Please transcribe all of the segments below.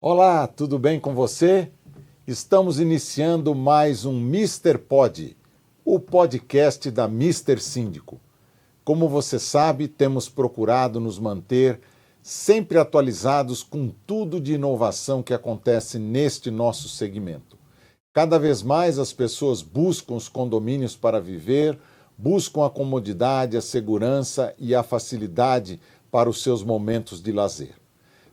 Olá, tudo bem com você? Estamos iniciando mais um Mister Pod, o podcast da Mister Síndico. Como você sabe, temos procurado nos manter sempre atualizados com tudo de inovação que acontece neste nosso segmento. Cada vez mais as pessoas buscam os condomínios para viver, buscam a comodidade, a segurança e a facilidade para os seus momentos de lazer.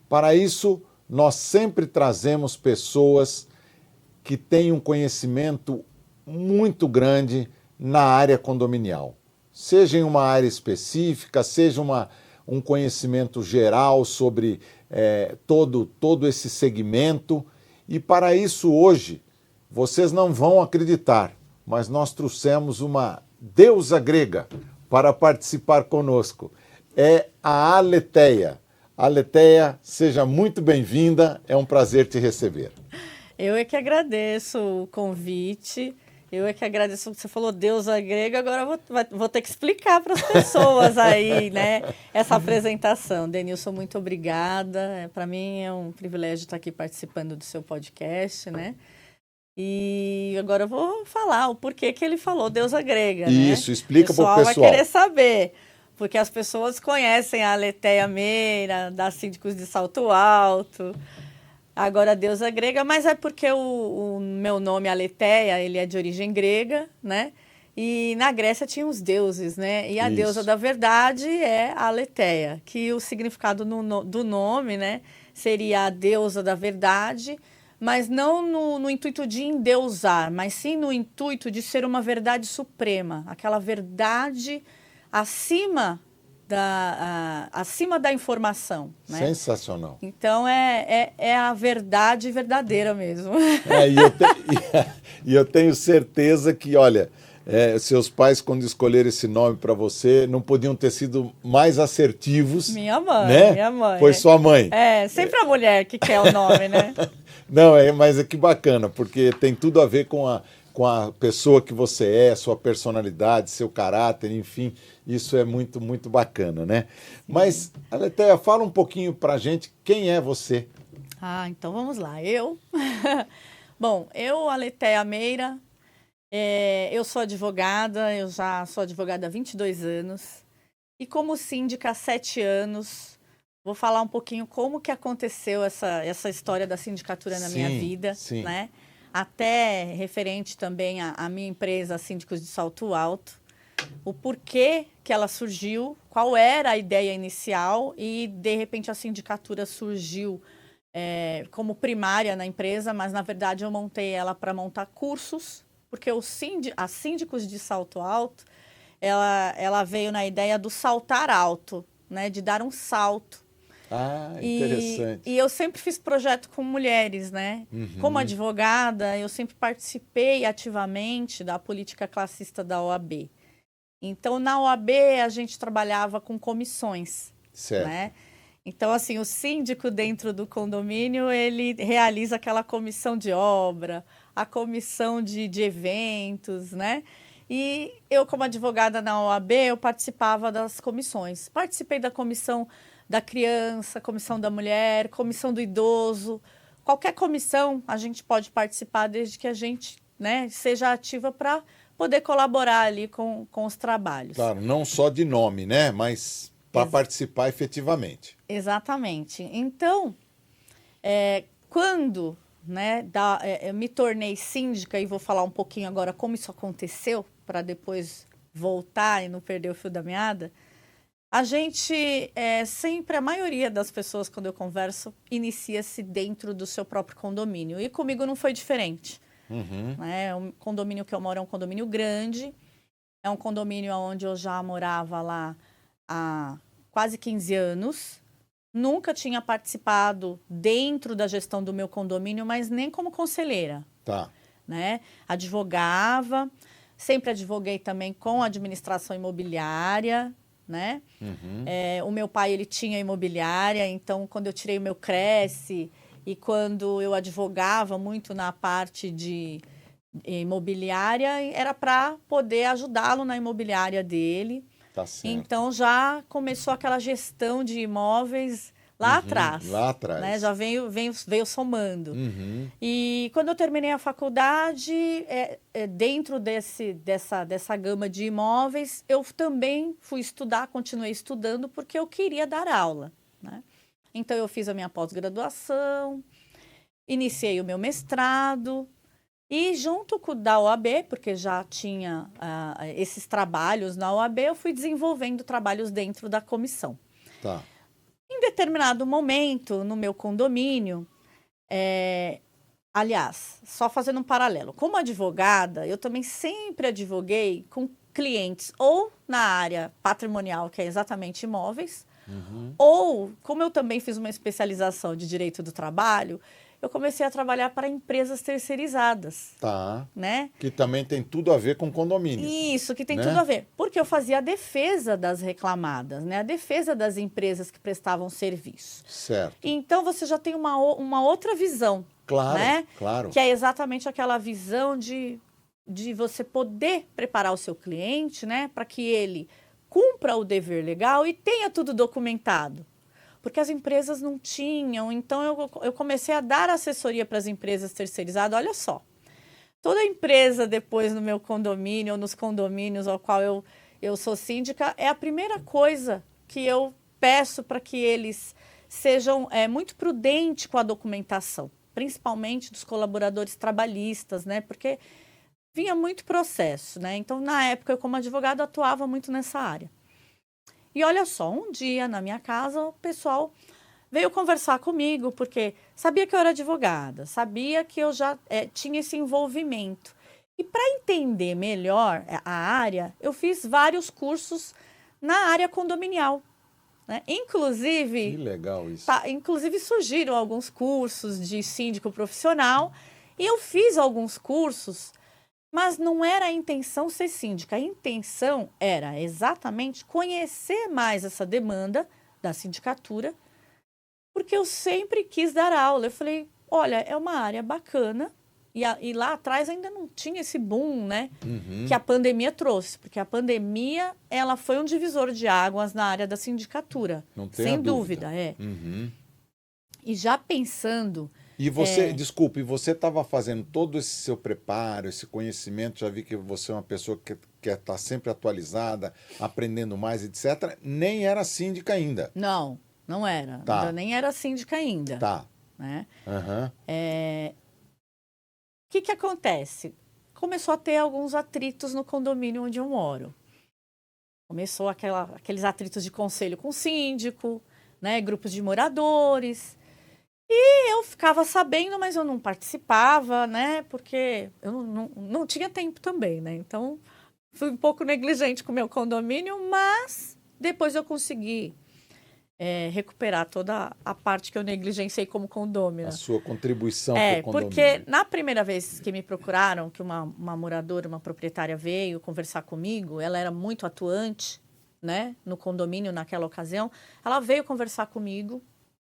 Para isso, nós sempre trazemos pessoas que têm um conhecimento muito grande na área condominial. Seja em uma área específica, seja um conhecimento geral sobre todo esse segmento. E para isso hoje, vocês não vão acreditar, mas nós trouxemos uma deusa grega para participar conosco. É a Aletheia. Aletheia, seja muito bem-vinda, é um prazer te receber. Eu é que agradeço o convite, eu é que agradeço, você falou deusa grega, agora vou ter que explicar para as pessoas aí, né, essa apresentação. Denilson, muito obrigada, para mim é um privilégio estar aqui participando do seu podcast, né, e agora eu vou falar o porquê que ele falou deusa grega, né. Isso, explica para o pessoal. O pessoal vai querer saber, porque as pessoas conhecem a Aletheia Meira, da Síndicos de Salto Alto, agora a deusa grega, mas é porque o meu nome, Aletheia, ele é de origem grega, né? E na Grécia tinha os deuses, né? E a deusa da verdade é a Aletheia, que o significado do nome, né, seria a deusa da verdade, mas não no intuito de endeusar, mas sim no intuito de ser uma verdade suprema, aquela verdade acima da informação, né? Sensacional. Então, é a verdade verdadeira mesmo. E eu tenho certeza que, olha, seus pais, quando escolheram esse nome para você, não podiam ter sido mais assertivos. Minha mãe, né? minha mãe. Foi sua mãe. Sempre a mulher que quer o nome, né? Não, mas é que bacana, porque tem tudo a ver com a pessoa que você é, sua personalidade, seu caráter, enfim, isso é muito, muito bacana, né? Sim. Mas, Aletheia, fala um pouquinho pra gente quem é você. Então vamos lá. Bom, Aletheia Meira, eu sou advogada, eu já sou advogada há 22 anos, e como síndica há 7 anos, vou falar um pouquinho como que aconteceu essa história da sindicatura na minha vida, sim. Né? Até referente também à minha empresa Síndicos de Salto Alto, o porquê que ela surgiu, qual era a ideia inicial e, de repente, a sindicatura surgiu como primária na empresa, mas, na verdade, eu montei ela para montar cursos, porque a Síndicos de Salto Alto, ela veio na ideia do saltar alto, né, de dar um salto. Interessante. E eu sempre fiz projeto com mulheres, né? Uhum. Como advogada, eu sempre participei ativamente da política classista da OAB. Então, na OAB, a gente trabalhava com comissões, certo. Né? Então, assim, o síndico dentro do condomínio, ele realiza aquela comissão de obra, a comissão de eventos, né? E eu, como advogada na OAB, eu participava das comissões. Participei da comissão da criança, comissão da mulher, comissão do idoso. Qualquer comissão a gente pode participar desde que a gente, né, seja ativa para poder colaborar ali com os trabalhos. Claro, não só de nome, né, mas para participar efetivamente. Exatamente. Então, quando, né, eu me tornei síndica, e vou falar um pouquinho agora como isso aconteceu, para depois voltar e não perder o fio da meada, a gente, sempre, a maioria das pessoas, quando eu converso, inicia-se dentro do seu próprio condomínio. E comigo não foi diferente. Uhum. Né? O condomínio que eu moro é um condomínio grande, é um condomínio onde eu já morava lá há quase 15 anos. Nunca tinha participado dentro da gestão do meu condomínio, mas nem como conselheira. Tá. Né? Advogava, sempre advoguei também com a administração imobiliária, né? Uhum. O meu pai, ele tinha imobiliária, então quando eu tirei o meu Cresce e quando eu advogava muito na parte de imobiliária, era para poder ajudá-lo na imobiliária dele. Tá certo. Então já começou aquela gestão de imóveis lá atrás. Lá atrás. Né? Já veio somando. Uhum. E quando eu terminei a faculdade, dentro dessa gama de imóveis, eu também fui estudar, continuei estudando, porque eu queria dar aula. Né? Então, eu fiz a minha pós-graduação, iniciei o meu mestrado, e junto com o da OAB, porque já tinha esses trabalhos na OAB, eu fui desenvolvendo trabalhos dentro da comissão. Tá. Em determinado momento, no meu condomínio, aliás, só fazendo um paralelo, como advogada, eu também sempre advoguei com clientes ou na área patrimonial, que é exatamente imóveis, ou, como eu também fiz uma especialização de direito do trabalho, eu comecei a trabalhar para empresas terceirizadas. Tá. Né? Que também tem tudo a ver com condomínio. Isso, que tem né? tudo a ver. Porque eu fazia a defesa das reclamadas, né? A defesa das empresas que prestavam serviço. Certo. Então, você já tem uma outra visão. Claro, né? claro. Que é exatamente aquela visão de você poder preparar o seu cliente, né? Para que ele cumpra o dever legal e tenha tudo documentado. Porque as empresas não tinham. Então, eu comecei a dar assessoria para as empresas terceirizadas. Olha só, toda empresa depois no meu condomínio ou nos condomínios ao qual eu sou síndica, é a primeira coisa que eu peço para que eles sejam muito prudentes com a documentação, principalmente dos colaboradores trabalhistas, né? Porque vinha muito processo, né? Então, na época, eu como advogada atuava muito nessa área. E olha só, um dia na minha casa, o pessoal veio conversar comigo, porque sabia que eu era advogada, sabia que eu já tinha esse envolvimento. E para entender melhor a área, eu fiz vários cursos na área condominial. Né? Inclusive, que legal isso. Inclusive, surgiram alguns cursos de síndico profissional, e eu fiz alguns cursos. Mas não era a intenção ser síndica, a intenção era exatamente conhecer mais essa demanda da sindicatura, porque eu sempre quis dar aula. Eu falei, olha, é uma área bacana, e lá atrás ainda não tinha esse boom, né, que a pandemia trouxe, porque a pandemia, ela foi um divisor de águas na área da sindicatura, Não tem sem a dúvida. E já pensando... E você, desculpe, você estava fazendo todo esse seu preparo, esse conhecimento, já vi que você é uma pessoa que quer estar sempre atualizada, aprendendo mais, etc. Nem era síndica ainda. Não, não era. Tá. Eu nem era síndica ainda. Tá. Né? Uhum. O que acontece? Começou a ter alguns atritos no condomínio onde eu moro. Começou aqueles atritos de conselho com o síndico, né? Grupos de moradores... E eu ficava sabendo, mas eu não participava, né? Porque eu não tinha tempo também, né? Então, fui um pouco negligente com o meu condomínio, mas depois eu consegui recuperar toda a parte que eu negligenciei como condômina. A sua contribuição para o condomínio. Porque na primeira vez que me procuraram, que uma moradora, uma proprietária veio conversar comigo, ela era muito atuante, né? No condomínio naquela ocasião. Ela veio conversar comigo.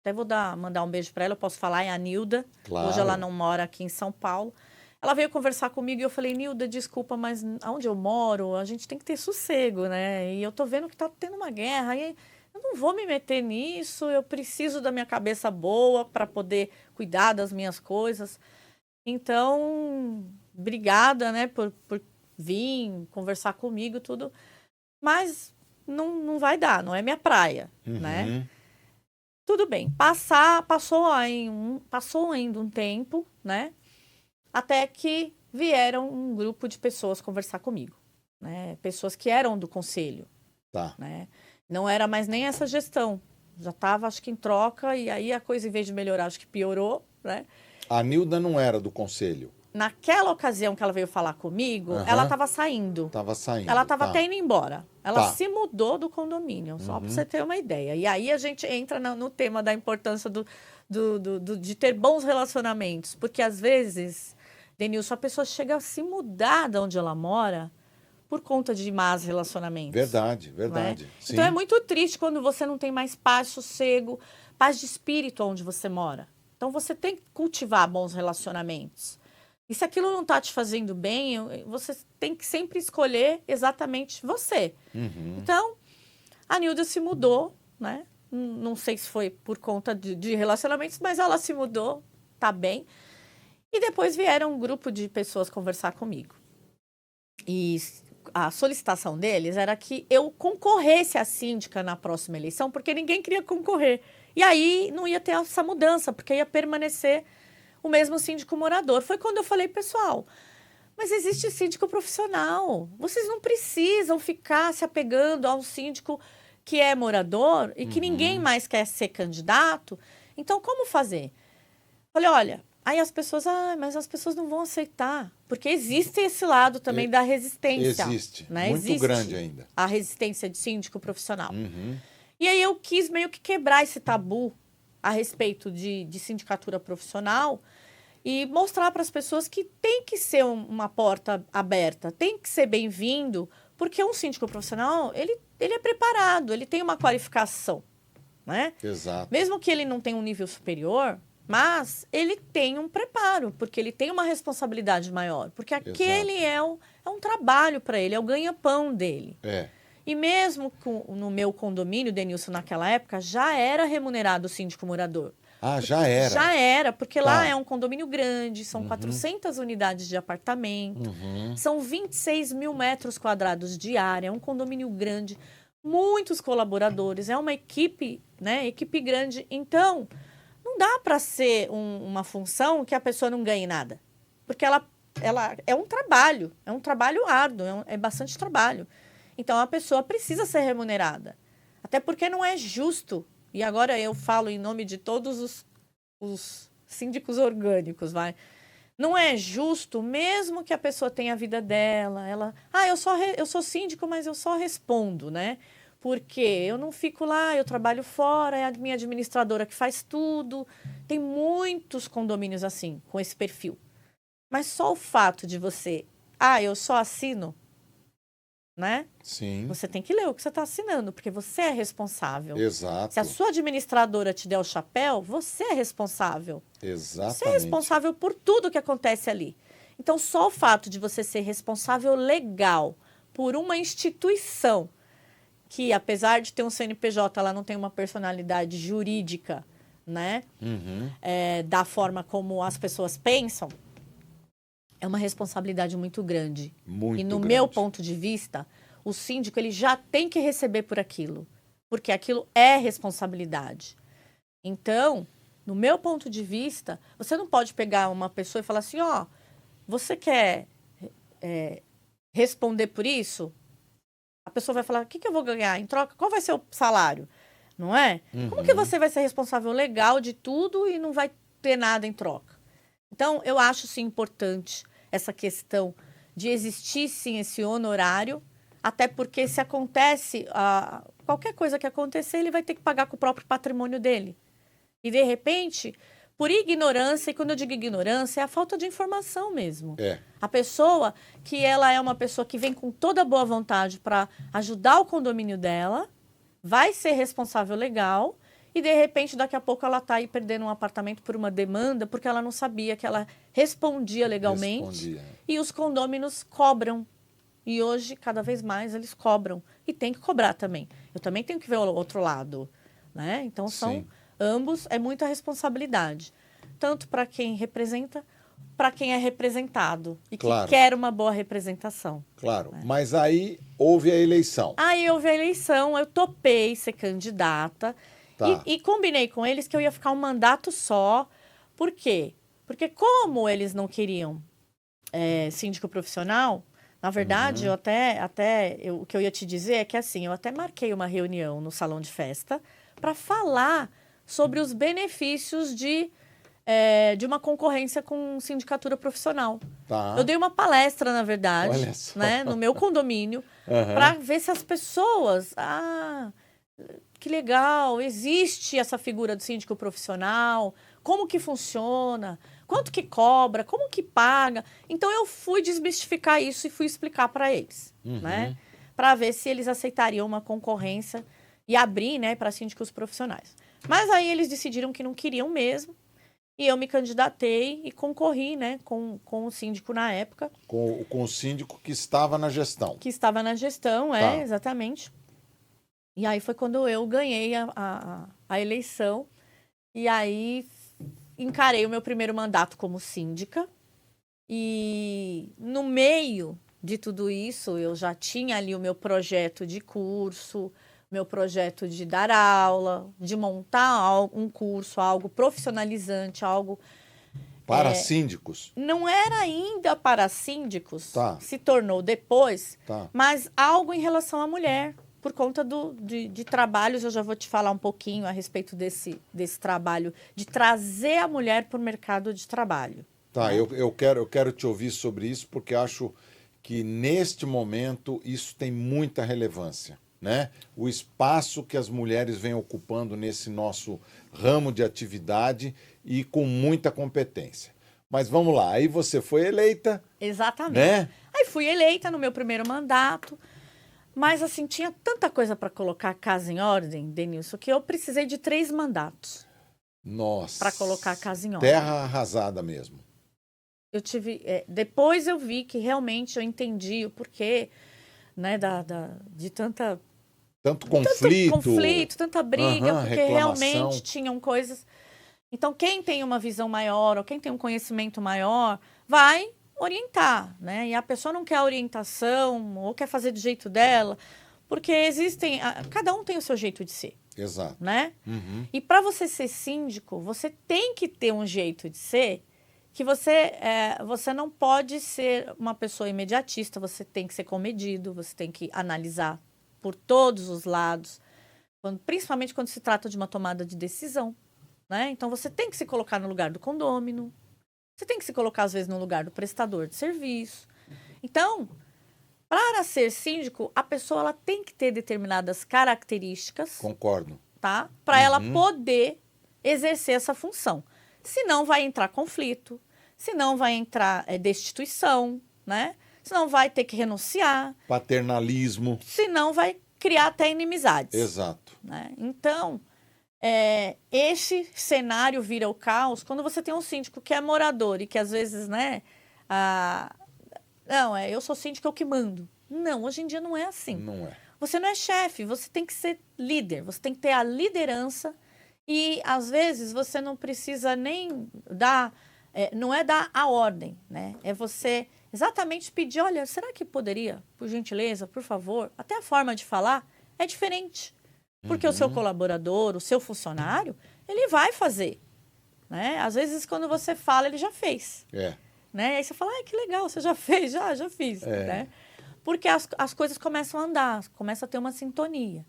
Até vou mandar um beijo para ela, eu posso falar, é a Nilda. Claro. Hoje ela não mora aqui em São Paulo. Ela veio conversar comigo e eu falei, Nilda, desculpa, mas onde eu moro, a gente tem que ter sossego, né? E eu tô vendo que tá tendo uma guerra, e eu não vou me meter nisso, eu preciso da minha cabeça boa para poder cuidar das minhas coisas. Então, obrigada, né, por vir conversar comigo, tudo. Mas não vai dar, não é minha praia, né? Tudo bem, passou ainda um tempo, né? Até que vieram um grupo de pessoas conversar comigo, né? Pessoas que eram do conselho, Tá. Né? Não era mais nem essa gestão, já estava, acho que em troca, e aí a coisa, em vez de melhorar, acho que piorou, né? A Nilda não era do conselho? Naquela ocasião que ela veio falar comigo, ela estava saindo. Estava saindo. Ela estava até indo embora. Ela Tá. se mudou do condomínio, só para você ter uma ideia. E aí a gente entra no tema da importância de ter bons relacionamentos. Porque às vezes, Denilson, a pessoa chega a se mudar de onde ela mora por conta de más relacionamentos. Verdade, verdade. Né? Sim. Então é muito triste quando você não tem mais paz, sossego, paz de espírito onde você mora. Então você tem que cultivar bons relacionamentos. E se aquilo não está te fazendo bem, você tem que sempre escolher exatamente você. Então, a Nilda se mudou, né? não sei se foi por conta de relacionamentos, mas ela se mudou, tá bem. E depois vieram um grupo de pessoas conversar comigo. E a solicitação deles era que eu concorresse à síndica na próxima eleição, porque ninguém queria concorrer. E aí não ia ter essa mudança, porque ia permanecer o mesmo síndico morador. Foi quando eu falei, pessoal, mas existe síndico profissional. Vocês não precisam ficar se apegando a um síndico que é morador e que ninguém mais quer ser candidato. Então, como fazer? Falei, olha, aí as pessoas, mas as pessoas não vão aceitar. Porque existe esse lado também da resistência. Existe, né? muito Existe grande ainda. a resistência de síndico profissional. E aí eu quis meio que quebrar esse tabu a respeito de sindicatura profissional e mostrar para as pessoas que tem que ser uma porta aberta, tem que ser bem-vindo, porque um síndico profissional, ele é preparado, ele tem uma qualificação, né? Exato. Mesmo que ele não tenha um nível superior, mas ele tem um preparo, porque ele tem uma responsabilidade maior, porque aquele é um trabalho para ele, é o ganha-pão dele. É. E mesmo no meu condomínio, Denilson, naquela época, já era remunerado o síndico morador. Ah, já era? Já era, porque lá Tá. é um condomínio grande, são 400 unidades de apartamento, são 26 mil metros quadrados de área, é um condomínio grande, muitos colaboradores, é uma equipe, né, equipe grande. Então, não dá para ser uma função que a pessoa não ganhe nada, porque ela é um trabalho árduo, é bastante trabalho. Então, a pessoa precisa ser remunerada, até porque não é justo. E agora eu falo em nome de todos os síndicos orgânicos, vai. Não é justo, mesmo que a pessoa tenha a vida dela, eu sou síndico, mas eu só respondo, né? Porque eu não fico lá, eu trabalho fora, é a minha administradora que faz tudo. Tem muitos condomínios assim, com esse perfil. Mas só o fato de você, eu só assino, né? Sim. Você tem que ler o que você está assinando, porque você é responsável. Exato. Se a sua administradora te der o chapéu, você é responsável. Exatamente. Você é responsável por tudo que acontece ali. Então, só o fato de você ser responsável legal por uma instituição que, apesar de ter um CNPJ, ela não tem uma personalidade jurídica, né? Da forma como as pessoas pensam, é uma responsabilidade muito grande. Muito e no grande. meu ponto de vista, o síndico ele já tem que receber por aquilo, porque aquilo é responsabilidade. Então, no meu ponto de vista, você não pode pegar uma pessoa e falar assim, você quer responder por isso? A pessoa vai falar, o que eu vou ganhar em troca? Qual vai ser o salário? Não é? Como que você vai ser responsável legal de tudo e não vai ter nada em troca? Então, eu acho, sim, importante essa questão de existir, sim, esse honorário, até porque se acontece, qualquer coisa que acontecer, ele vai ter que pagar com o próprio patrimônio dele. E, de repente, por ignorância, e quando eu digo ignorância, é a falta de informação mesmo. É. A pessoa que ela é uma pessoa que vem com toda boa vontade para ajudar o condomínio dela, vai ser responsável legal, e, de repente, daqui a pouco ela está aí perdendo um apartamento por uma demanda, porque ela não sabia que ela respondia legalmente. E os condôminos cobram. E hoje, cada vez mais, eles cobram. E tem que cobrar também. Eu também tenho que ver o outro lado, né? Então, ambos, é muita responsabilidade. Tanto para quem representa, para quem é representado. E que quer uma boa representação. Claro, né? Mas aí houve a eleição. Aí houve a eleição, eu topei ser candidata. Tá. E combinei com eles que eu ia ficar um mandato só. Por quê? Porque como eles não queriam síndico profissional, na verdade, o que eu ia te dizer é que assim, eu até marquei uma reunião no salão de festa para falar sobre os benefícios de uma concorrência com sindicatura profissional. Tá. Eu dei uma palestra, na verdade, né, no meu condomínio, para ver se as pessoas... que legal, existe essa figura do síndico profissional, como que funciona, quanto que cobra, como que paga. Então, eu fui desmistificar isso e fui explicar para eles, né? Para ver se eles aceitariam uma concorrência e abrir, né, para síndicos profissionais. Mas aí eles decidiram que não queriam mesmo e eu me candidatei e concorri, né, com o síndico na época. Com o síndico que estava na gestão. Que estava na gestão, tá. Exatamente. E aí foi quando eu ganhei a eleição. E aí encarei o meu primeiro mandato como síndica. E no meio de tudo isso, eu já tinha ali o meu projeto de curso, meu projeto de dar aula, de montar um curso, algo profissionalizante, algo... Para síndicos? Não era ainda para síndicos, Tá. se tornou depois, Tá. mas algo em relação à mulher, por conta de trabalhos. Eu já vou te falar um pouquinho a respeito desse trabalho, de trazer a mulher para o mercado de trabalho. Tá, né? eu quero te ouvir sobre isso, porque acho que neste momento isso tem muita relevância, né? O espaço que as mulheres vêm ocupando nesse nosso ramo de atividade e com muita competência. Mas vamos lá, aí você foi eleita, Exatamente. né? Aí fui eleita no meu primeiro mandato, mas assim, tinha tanta coisa para colocar a casa em ordem, Denilson, que eu precisei de 3 mandatos Nossa. para colocar a casa em ordem. Terra arrasada mesmo. Eu tive, depois eu vi que realmente eu entendi o porquê, né, de Tanto tanto conflito. conflito, tanta briga, Aham, porque reclamação. realmente tinham coisas. Então, quem tem uma visão maior ou quem tem um conhecimento maior vai orientar, né? E a pessoa não quer orientação ou quer fazer do jeito dela, porque cada um tem o seu jeito de ser, Exato. né? Uhum. E para você ser síndico, você tem que ter um jeito de ser que você não pode ser uma pessoa imediatista, você tem que ser comedido, você tem que analisar por todos os lados, principalmente quando se trata de uma tomada de decisão, né? Então, você tem que se colocar no lugar do condômino, você tem que se colocar, às vezes, no lugar do prestador de serviço. Então, para ser síndico, a pessoa ela tem que ter determinadas características, Concordo. tá? Para ela poder exercer essa função. Senão vai entrar conflito, senão vai entrar destituição, né? Senão vai ter que renunciar. Paternalismo. Senão vai criar até inimizades. Exato. Né? Então, esse cenário vira o caos quando você tem um síndico que é morador e que às vezes, né? Não, eu sou síndico, eu que mando. Não, hoje em dia não é assim. Não é. Você não é chefe, você tem que ser líder, você tem que ter a liderança. E, às vezes, você não precisa nem dar... não é dar a ordem, né? É você exatamente pedir, olha, será que poderia, por gentileza, por favor? Até a forma de falar é diferente. Porque o seu colaborador, o seu funcionário, ele vai fazer. Né? Às vezes, quando você fala, ele já fez. Né? Aí você fala, que legal, você já fez? Já fiz. Né? Porque as coisas começam a andar, começa a ter uma sintonia.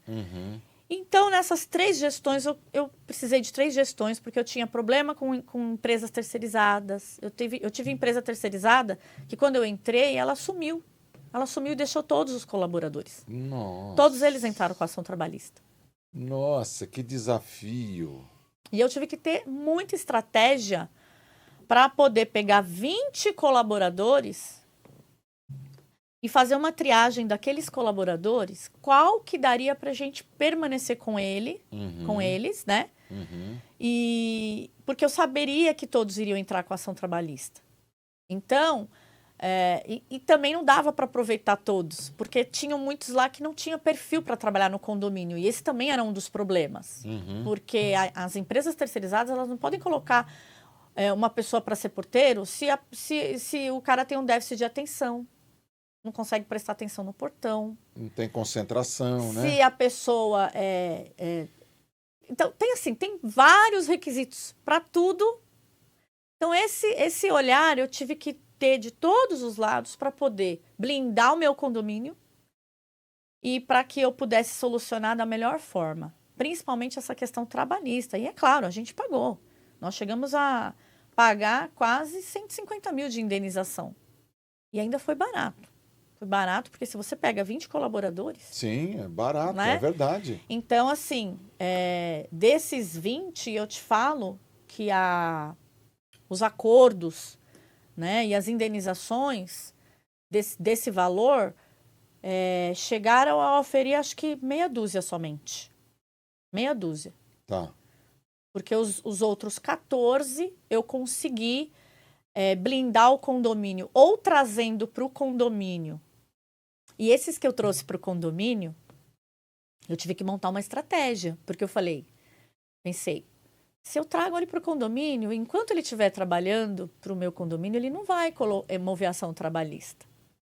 Então, nessas 3 gestões, eu precisei de 3 gestões, porque eu tinha problema com empresas terceirizadas. Eu tive empresa terceirizada que, quando eu entrei, ela sumiu. Ela sumiu e deixou todos os colaboradores. Nossa. Todos eles entraram com a ação trabalhista. Nossa, que desafio. E eu tive que ter muita estratégia para poder pegar 20 colaboradores e fazer uma triagem daqueles colaboradores, qual que daria para a gente permanecer com eles, né? E porque eu saberia que todos iriam entrar com a ação trabalhista. Então, e também não dava para aproveitar todos, porque tinham muitos lá que não tinham perfil para trabalhar no condomínio. E esse também era um dos problemas. Porque as empresas terceirizadas, elas não podem colocar uma pessoa para ser porteiro se o cara tem um déficit de atenção. Não consegue prestar atenção no portão. Não tem concentração, né? Se a pessoa Então, tem vários requisitos para tudo. Então, esse olhar eu tive que ter de todos os lados para poder blindar o meu condomínio e para que eu pudesse solucionar da melhor forma. Principalmente essa questão trabalhista. E, é claro, a gente pagou. Nós chegamos a pagar quase 150 mil de indenização. E ainda foi barato. Foi barato, porque se você pega 20 colaboradores... Sim, é barato, né? É verdade. Então, assim, desses 20, eu te falo que os acordos, né, e as indenizações desse valor chegaram a oferir, acho que meia dúzia somente. Meia dúzia. Tá. Porque os outros 14 eu consegui blindar o condomínio ou trazendo para o condomínio. E esses que eu trouxe para o condomínio, Eu tive que montar uma estratégia, porque eu pensei, se eu trago ele para o condomínio, enquanto ele estiver trabalhando para o meu condomínio, ele não vai mover ação trabalhista,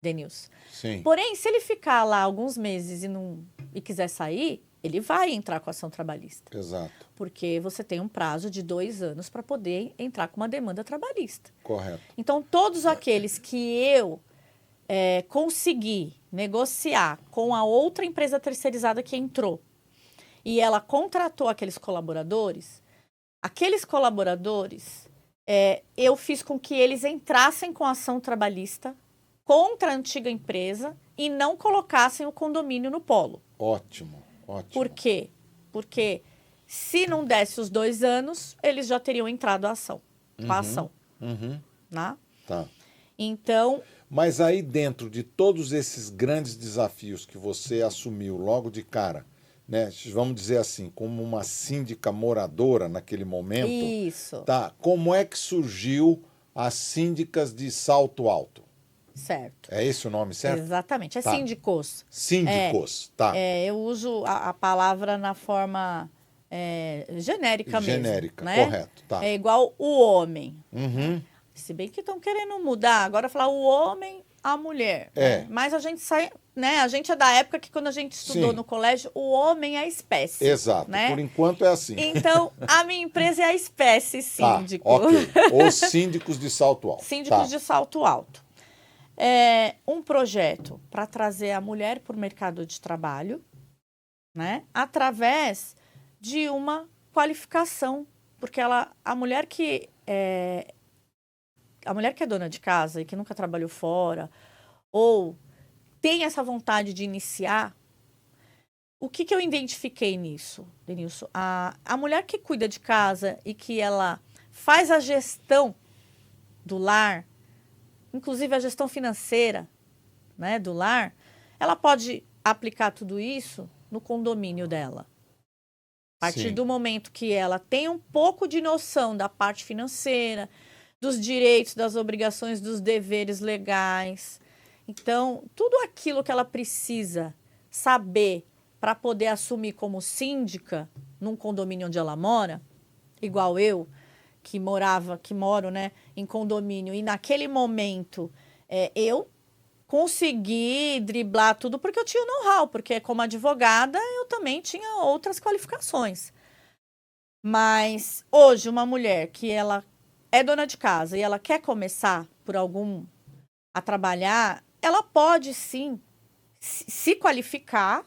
Denilson. Sim. Porém, se ele ficar lá alguns meses e quiser sair, ele vai entrar com ação trabalhista. Exato. Porque você tem um prazo de 2 anos para poder entrar com uma demanda trabalhista. Correto. Então, todos aqueles que eu consegui negociar com a outra empresa terceirizada que entrou e ela contratou aqueles colaboradores, eu fiz com que eles entrassem com ação trabalhista contra a antiga empresa e não colocassem o condomínio no polo. Ótimo, ótimo. Por quê? Porque se não desse os 2 anos, eles já teriam entrado com a ação. Né? Tá. Então... Mas aí dentro de todos esses grandes desafios que você assumiu logo de cara, né, vamos dizer assim, como uma síndica moradora naquele momento. Isso. Tá, como é que surgiu as síndicas de Salto Alto? Certo. É esse o nome certo? Exatamente, Tá. síndicos. Síndicos, tá. Eu uso a palavra na forma genérica mesmo. Genérica, né? correto. Tá. É igual o homem. Uhum. Se bem que estão querendo mudar, agora falar o homem, a mulher. Né? Mas a gente sai, né? A gente é da época que quando a gente estudou no colégio, o homem é a espécie. Exato, né? Por enquanto é assim. Então, a minha empresa é a espécie síndico. Tá, ok. Os síndicos de Salto Alto. Síndicos de Salto Alto. Um projeto para trazer a mulher para o mercado de trabalho, né? Através de uma qualificação. Porque a mulher que é dona de casa e que nunca trabalhou fora, ou tem essa vontade de iniciar, o que eu identifiquei nisso, Denilson? A mulher que cuida de casa e que ela faz a gestão do lar, inclusive a gestão financeira, né, do lar, ela pode aplicar tudo isso no condomínio dela. A partir do momento que ela tem um pouco de noção da parte financeira, dos direitos, das obrigações, dos deveres legais. Então, tudo aquilo que ela precisa saber para poder assumir como síndica num condomínio onde ela mora, igual eu, que moro, né, em condomínio, e naquele momento eu consegui driblar tudo porque eu tinha o know-how, porque como advogada eu também tinha outras qualificações. Mas hoje uma mulher que ela é dona de casa e ela quer começar a trabalhar, ela pode sim se qualificar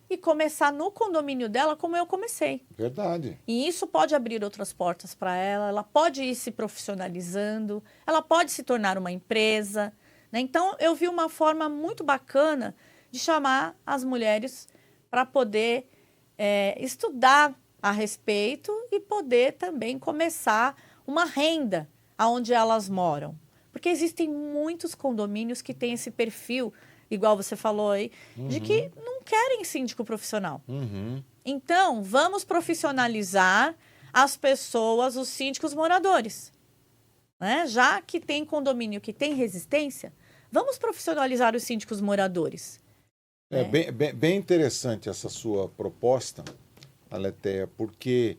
e começar no condomínio dela como eu comecei. Verdade. E isso pode abrir outras portas para ela pode ir se profissionalizando, ela pode se tornar uma empresa, né? Então, eu vi uma forma muito bacana de chamar as mulheres para poder estudar a respeito e poder também começar uma renda aonde elas moram. Porque existem muitos condomínios que têm esse perfil, igual você falou aí, de que não querem síndico profissional. Então, vamos profissionalizar as pessoas, os síndicos moradores. Né? Já que tem condomínio que tem resistência, vamos profissionalizar os síndicos moradores. Bem interessante essa sua proposta, Aletheia, porque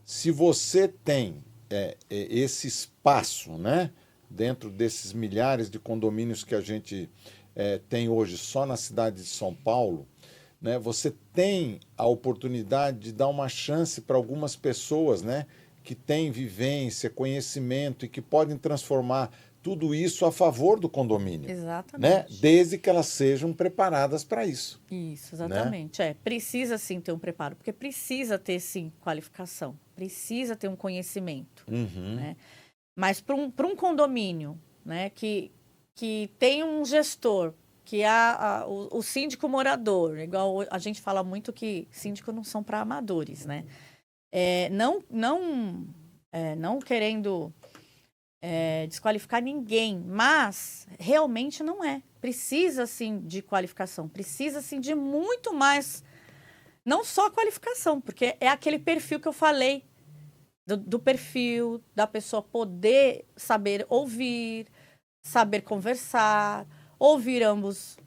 se você tem esse espaço, né, dentro desses milhares de condomínios que a gente tem hoje só na cidade de São Paulo, né, você tem a oportunidade de dar uma chance para algumas pessoas, né, que têm vivência, conhecimento e que podem transformar tudo isso a favor do condomínio. Exatamente. Né? Desde que elas sejam preparadas para isso. Isso, exatamente. Né? Precisa sim ter um preparo, porque precisa ter sim qualificação, precisa ter um conhecimento. Né? Mas para um condomínio, né, que tem um gestor, que é o síndico morador, igual a gente fala muito que síndico não são para amadores, né? Não querendo desqualificar ninguém, mas realmente não é. Precisa, sim, de qualificação, precisa, sim, de muito mais, não só qualificação, porque é aquele perfil que eu falei, do perfil da pessoa poder saber ouvir, saber conversar, ouvir ambos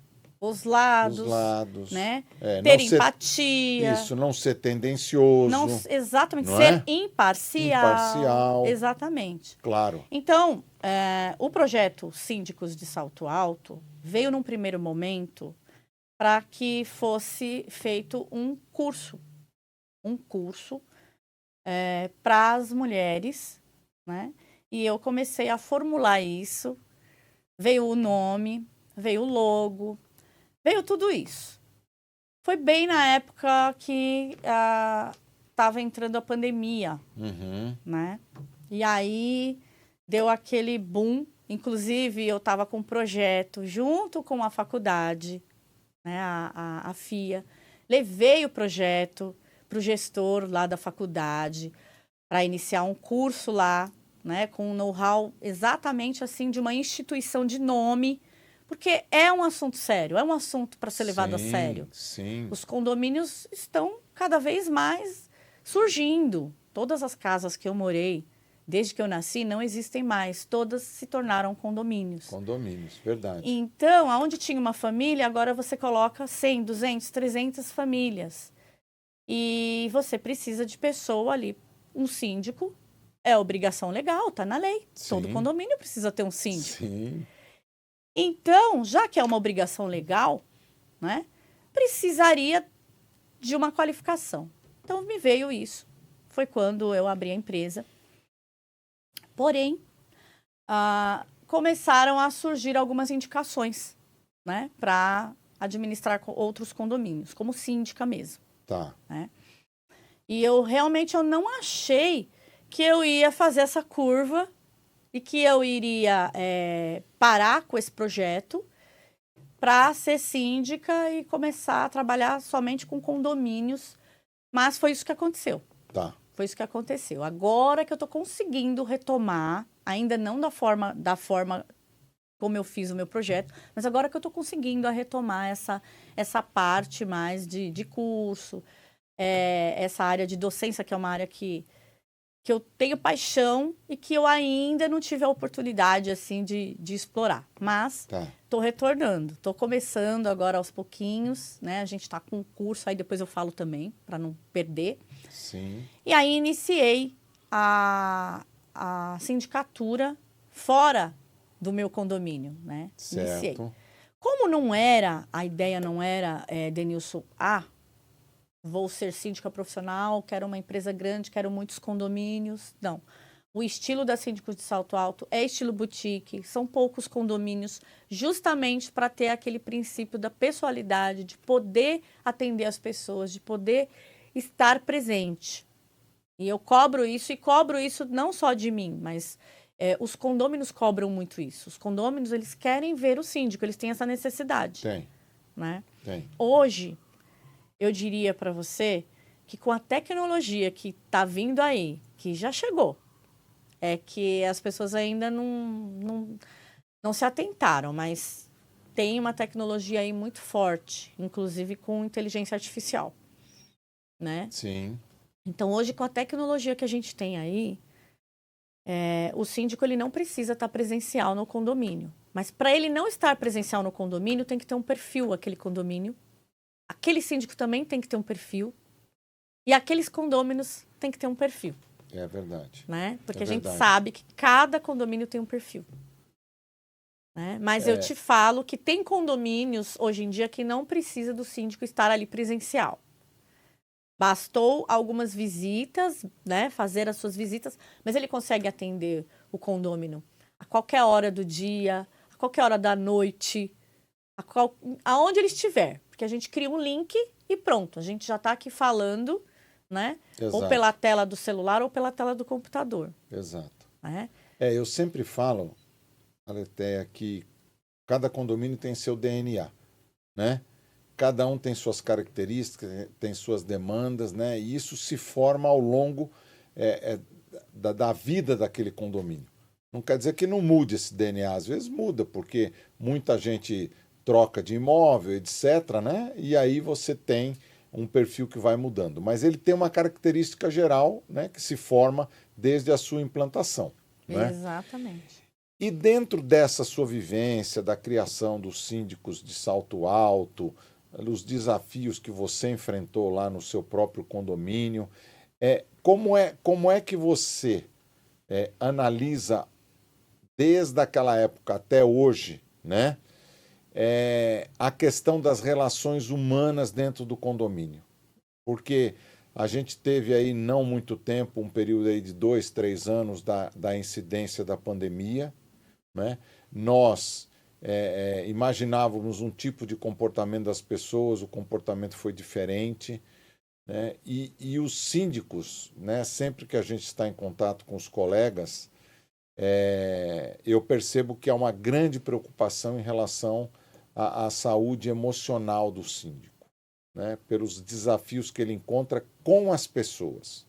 os lados, né? Ter empatia. Isso, não ser tendencioso. Não, exatamente, não ser é? imparcial. Exatamente. Claro. Então, o projeto Síndicos de Salto Alto veio num primeiro momento para que fosse feito um curso para as mulheres, né? E eu comecei a formular isso, veio o nome, veio o logo, veio tudo isso. Foi bem na época que estava entrando a pandemia, né? E aí deu aquele boom. Inclusive, eu estava com um projeto junto com a faculdade, né, a FIA. Levei o projeto para o gestor lá da faculdade para iniciar um curso lá, né, com um know-how exatamente assim de uma instituição de nome, porque é um assunto sério, é um assunto para ser levado a sério. Sim. Os condomínios estão cada vez mais surgindo. Todas as casas que eu morei, desde que eu nasci, não existem mais. Todas se tornaram condomínios. Condomínios, verdade. Então, aonde tinha uma família, agora você coloca 100, 200, 300 famílias. E você precisa de pessoa ali, um síndico. É obrigação legal, está na lei. Sim. Todo condomínio precisa ter um síndico. Sim. Então, já que é uma obrigação legal, né, precisaria de uma qualificação. Então, me veio isso. Foi quando eu abri a empresa. Porém, começaram a surgir algumas indicações, né, para administrar outros condomínios, como síndica mesmo. Tá. Né? E eu realmente não achei que eu ia fazer essa curva e que eu iria parar com esse projeto para ser síndica e começar a trabalhar somente com condomínios. Mas foi isso que aconteceu. Tá. Foi isso que aconteceu. Agora que eu estou conseguindo retomar, ainda não da forma como eu fiz o meu projeto, mas agora que eu estou conseguindo retomar essa parte mais de curso, essa área de docência, que é uma área que eu tenho paixão e que eu ainda não tive a oportunidade assim de explorar. Mas estou retornando, estou começando agora aos pouquinhos, né? A gente está com um curso, aí depois eu falo também, para não perder. Sim. E aí iniciei a sindicatura fora do meu condomínio, né? Certo. Iniciei. Como a ideia não era, Denilson, vou ser síndica profissional, quero uma empresa grande, quero muitos condomínios. Não. O estilo da Síndicos de Salto Alto é estilo boutique, são poucos condomínios, justamente para ter aquele princípio da pessoalidade, de poder atender as pessoas, de poder estar presente. E eu cobro isso não só de mim, mas os condôminos cobram muito isso. Os condôminos, eles querem ver o síndico, eles têm essa necessidade. Tem. Né? Tem. Hoje, eu diria para você que com a tecnologia que está vindo aí, que já chegou, é que as pessoas ainda não se atentaram, mas tem uma tecnologia aí muito forte, inclusive com inteligência artificial, né? Sim. Então, hoje, com a tecnologia que a gente tem aí, o síndico ele não precisa estar presencial no condomínio. Mas para ele não estar presencial no condomínio, tem que ter um perfil, aquele condomínio. Aquele síndico também tem que ter um perfil. E aqueles condôminos têm que ter um perfil. É verdade. Né? Porque a verdade. gente sabe que cada condomínio tem um perfil. Né? Mas eu te falo que tem condomínios, hoje em dia, que não precisa do síndico estar ali presencial. Bastou algumas visitas, né? Fazer as suas visitas, mas ele consegue atender o condômino a qualquer hora do dia, a qualquer hora da noite, aonde ele estiver. Porque a gente cria um link e pronto, a gente já está aqui falando, né? Exato. Ou pela tela do celular ou pela tela do computador. Exato. Né? Eu sempre falo, Aletheia, que cada condomínio tem seu DNA, né? Cada um tem suas características, tem suas demandas, né? E isso se forma ao longo da vida daquele condomínio. Não quer dizer que não mude esse DNA, às vezes muda, porque muita gente troca de imóvel, etc., né? E aí você tem um perfil que vai mudando. Mas ele tem uma característica geral, né, que se forma desde a sua implantação. Né? Exatamente. E dentro dessa sua vivência, da criação dos síndicos de Salto Alto, os desafios que você enfrentou lá no seu próprio condomínio, como é que você analisa desde aquela época até hoje, né? A questão das relações humanas dentro do condomínio. Porque a gente teve aí não muito tempo, um período aí de 2, 3 anos da incidência da pandemia, né? Nós imaginávamos um tipo de comportamento das pessoas, o comportamento foi diferente, né? E os síndicos, né? Sempre que a gente está em contato com os colegas, eu percebo que há uma grande preocupação em relação à saúde emocional do síndico, né? Pelos desafios que ele encontra com as pessoas.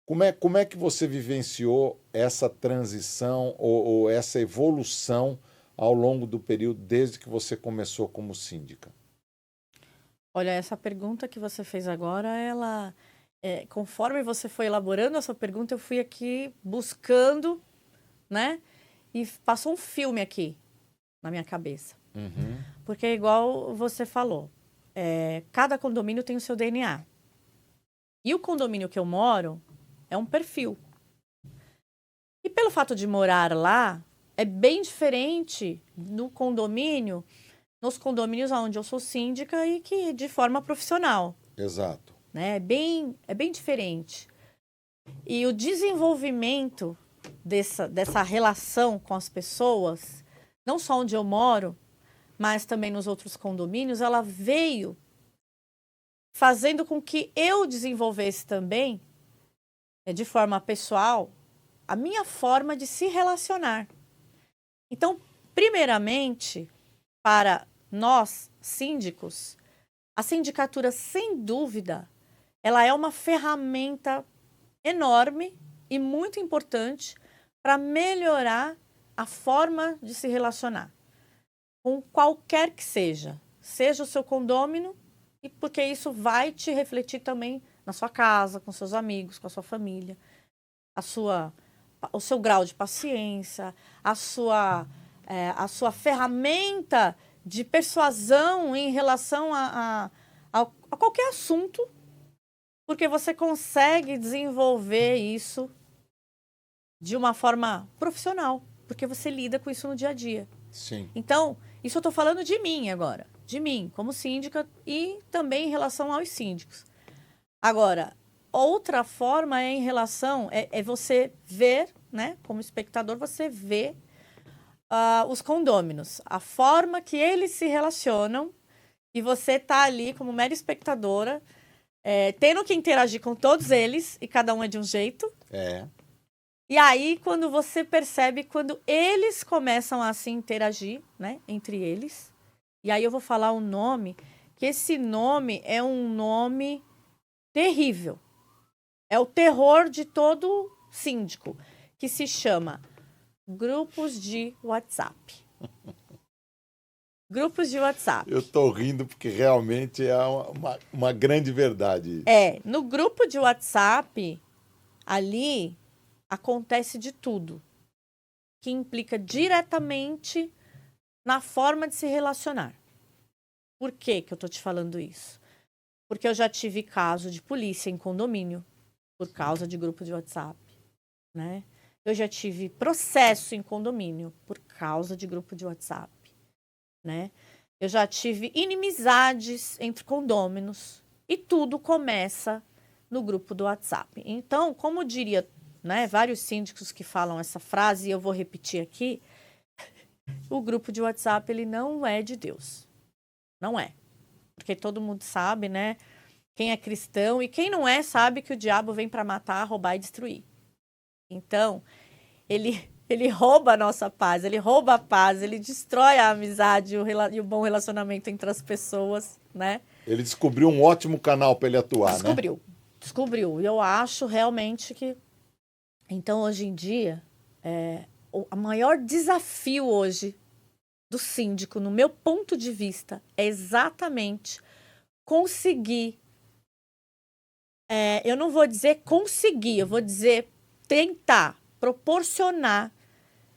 Como é que você vivenciou essa transição ou essa evolução ao longo do período desde que você começou como síndica? Olha, essa pergunta que você fez agora, conforme você foi elaborando essa pergunta, eu fui aqui buscando, né? E passou um filme aqui na minha cabeça. Uhum. Porque é igual você falou, cada condomínio tem o seu DNA. E o condomínio que eu moro é um perfil. E pelo fato de morar lá, é bem diferente nos condomínios onde eu sou síndica e que de forma profissional. Exato. Né? É bem diferente. E o desenvolvimento dessa relação com as pessoas, não só onde eu moro, mas também nos outros condomínios, ela veio fazendo com que eu desenvolvesse também, de forma pessoal, a minha forma de se relacionar. Então, primeiramente, para nós, síndicos, a sindicatura, sem dúvida, ela é uma ferramenta enorme e muito importante para melhorar a forma de se relacionar com qualquer que seja o seu condômino, e porque isso vai te refletir também na sua casa, com seus amigos, com a sua família, o seu grau de paciência, a sua ferramenta de persuasão em relação a qualquer assunto, porque você consegue desenvolver isso de uma forma profissional, porque você lida com isso no dia a dia. Sim. Então, isso eu estou falando de mim agora, de mim como síndica e também em relação aos síndicos. Agora, outra forma é em relação, você ver, né, como espectador, você vê os condôminos, a forma que eles se relacionam, e você tá ali como mera espectadora, tendo que interagir com todos eles, e cada um é de um jeito. E aí, quando você percebe, quando eles começam a se interagir, né, entre eles, e aí eu vou falar um nome, que esse nome é um nome terrível. É o terror de todo síndico, que se chama grupos de WhatsApp. Grupos de WhatsApp. Eu estou rindo porque realmente é uma grande verdade. No grupo de WhatsApp, ali acontece de tudo, que implica diretamente na forma de se relacionar. Por que que eu estou te falando isso? Porque eu já tive caso de polícia em condomínio, por causa de grupo de WhatsApp, né? Eu já tive processo em condomínio por causa de grupo de WhatsApp, né? Eu já tive inimizades entre condôminos e tudo começa no grupo do WhatsApp. Então, como diria, né, vários síndicos que falam essa frase, e eu vou repetir aqui, o grupo de WhatsApp, ele não é de Deus. Não é. Porque todo mundo sabe, né? Quem é cristão e quem não é sabe que o diabo vem para matar, roubar e destruir. Então, ele rouba a nossa paz, ele rouba a paz, ele destrói a amizade e o bom relacionamento entre as pessoas, né? Ele descobriu um ótimo canal para ele atuar, né? Descobriu. E eu acho realmente que... Então, hoje em dia, o maior desafio hoje do síndico, no meu ponto de vista, é exatamente conseguir... eu não vou dizer conseguir, eu vou dizer tentar proporcionar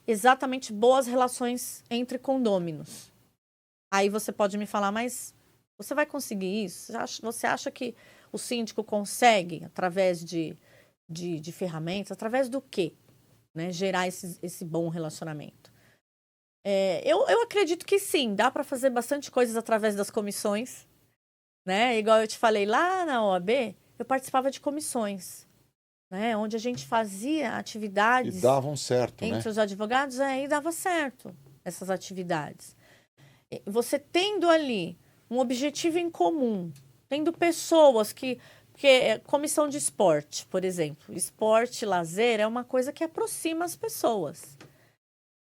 exatamente boas relações entre condôminos. Aí você pode me falar, mas você vai conseguir isso? Você acha que o síndico consegue, através de ferramentas, através do quê? Né, gerar esse bom relacionamento? Eu acredito que sim, dá para fazer bastante coisas através das comissões, né? Igual eu te falei, lá na OAB, eu participava de comissões, né? Onde a gente fazia E atividades davam certo, né? entre os advogados, e dava certo essas atividades. Você tendo ali um objetivo em comum, tendo pessoas porque comissão de esporte, por exemplo, esporte, lazer é uma coisa que aproxima as pessoas.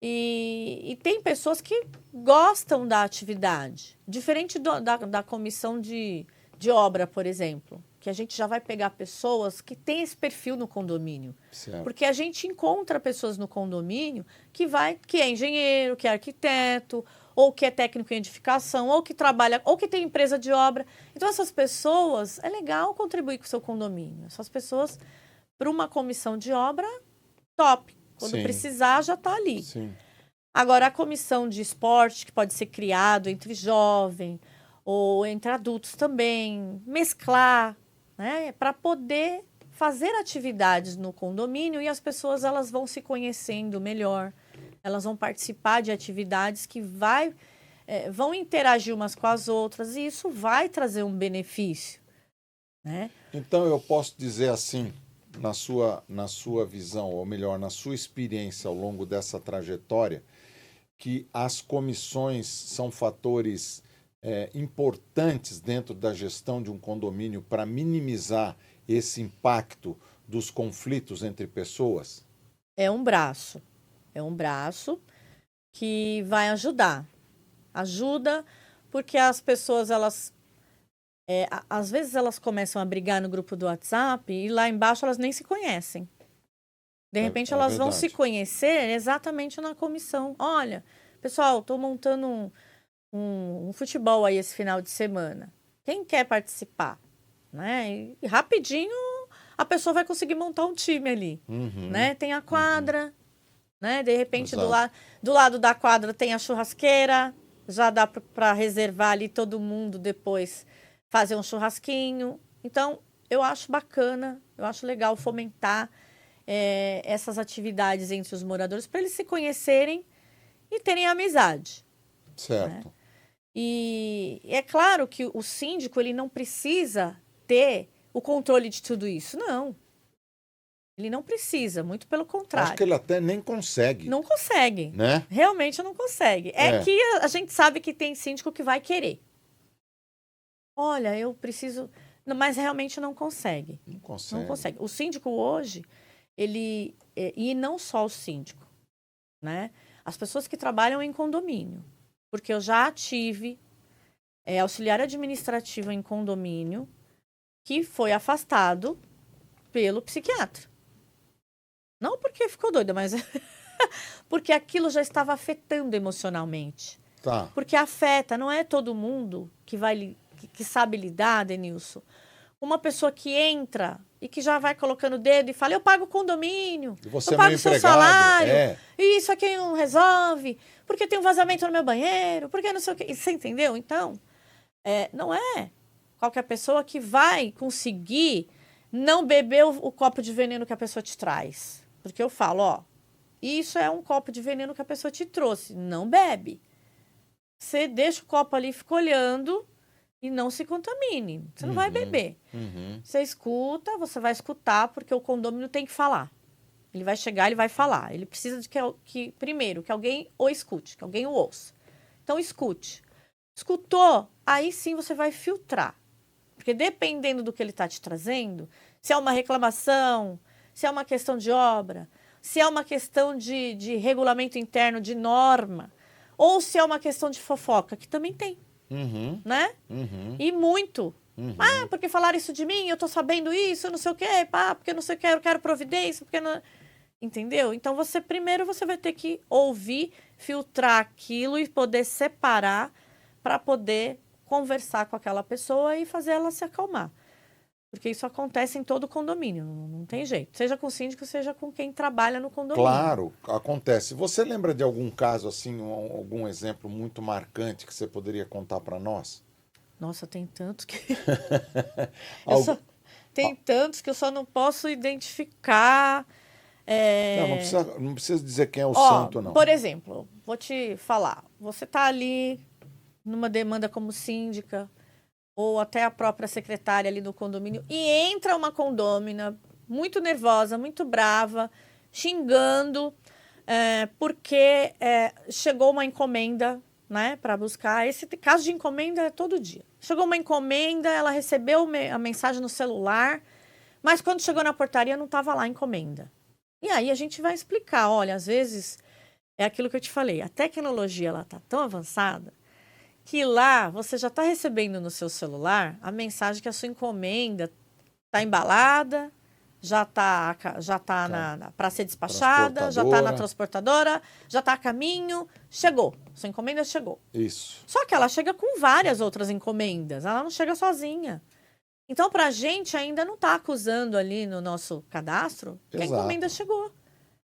E tem pessoas que gostam da atividade, diferente da comissão de obra, por exemplo, que a gente já vai pegar pessoas que têm esse perfil no condomínio. Certo. Porque a gente encontra pessoas no condomínio que é engenheiro, que é arquiteto, ou que é técnico em edificação, ou que trabalha, ou que tem empresa de obra. Então, essas pessoas, é legal contribuir com o seu condomínio. Essas pessoas, para uma comissão de obra, top. Quando Sim. precisar, já está ali. Sim. Agora, a comissão de esporte, que pode ser criado entre jovem ou entre adultos também, mesclar, né, para poder fazer atividades no condomínio e as pessoas elas vão se conhecendo melhor, elas vão participar de atividades que vão interagir umas com as outras e isso vai trazer um benefício, né? Então eu posso dizer assim, na sua visão, ou melhor, na sua experiência ao longo dessa trajetória, que as comissões são fatores importantes dentro da gestão de um condomínio para minimizar esse impacto dos conflitos entre pessoas? É um braço que vai ajudar. Ajuda porque as pessoas, às vezes elas começam a brigar no grupo do WhatsApp e lá embaixo elas nem se conhecem. De repente elas vão se conhecer exatamente na comissão. Olha, pessoal, estou montando um futebol aí esse final de semana. Quem quer participar? Né? E rapidinho a pessoa vai conseguir montar um time ali. Uhum. Né? Tem a quadra, né? De repente Exato. do lado da quadra tem a churrasqueira. Já dá para reservar ali todo mundo depois fazer um churrasquinho. Então, eu acho bacana, eu acho legal fomentar essas atividades entre os moradores para eles se conhecerem e terem amizade. Certo. Né? E é claro que o síndico ele não precisa ter o controle de tudo isso, não. Ele não precisa, muito pelo contrário. Acho que ele até nem consegue. Não consegue. Né? Realmente não consegue. É que a gente sabe que tem síndico que vai querer. Olha, eu preciso... Mas realmente não consegue. Não consegue. Não consegue. O síndico hoje, e não só o síndico, né? As pessoas que trabalham em condomínio. Porque eu já tive auxiliar administrativo em condomínio que foi afastado pelo psiquiatra. Não porque ficou doida, mas porque aquilo já estava afetando emocionalmente. Tá. Porque afeta, não é todo mundo que sabe lidar, Denilson. Uma pessoa que entra e que já vai colocando o dedo e fala, eu pago o condomínio, você eu pago o seu salário, e isso aqui não resolve, porque tem um vazamento no meu banheiro, porque não sei o quê. Você entendeu? Então, não é qualquer pessoa que vai conseguir não beber o copo de veneno que a pessoa te traz. Porque eu falo, isso é um copo de veneno que a pessoa te trouxe. Não bebe. Você deixa o copo ali, fica olhando e não se contamine. Você não vai beber. Uhum. Você escuta, você vai escutar, porque o condômino tem que falar. Ele vai chegar, ele vai falar. Ele precisa de primeiro, que alguém o escute, que alguém o ouça. Então, escute. Escutou, aí sim você vai filtrar. Porque dependendo do que ele está te trazendo, se é uma reclamação, se é uma questão de obra, se é uma questão de regulamento interno, de norma, ou se é uma questão de fofoca, que também tem, né? E muito. Porque falaram isso de mim, eu tô sabendo isso, não sei o quê, porque não sei o quê, eu quero providência, porque não... Entendeu? Então, primeiro você vai ter que ouvir, filtrar aquilo e poder separar para poder conversar com aquela pessoa e fazer ela se acalmar. Porque isso acontece em todo condomínio, não tem jeito. Seja com o síndico, seja com quem trabalha no condomínio. Claro, acontece. Você lembra de algum caso, assim, algum exemplo muito marcante que você poderia contar para nós? Nossa, tem tantos que... Algo- Tem tantos que eu só não posso identificar. Não precisa dizer quem é o Ó, santo, não. por exemplo, vou te falar. Você está ali numa demanda como síndica, ou até a própria secretária ali no condomínio, e entra uma condômina muito nervosa, muito brava, xingando, porque chegou uma encomenda, né, para buscar. Esse caso de encomenda é todo dia. Chegou uma encomenda, ela recebeu a mensagem no celular, mas quando chegou na portaria não estava lá a encomenda. E aí a gente vai explicar, olha, às vezes é aquilo que eu te falei, a tecnologia ela está tão avançada que lá você já está recebendo no seu celular a mensagem que a sua encomenda está embalada, já tá para ser despachada, já está na transportadora, já está a caminho, chegou, sua encomenda chegou. Isso. Só que ela chega com várias outras encomendas, ela não chega sozinha. Então, para a gente ainda não está acusando ali no nosso cadastro que a encomenda chegou.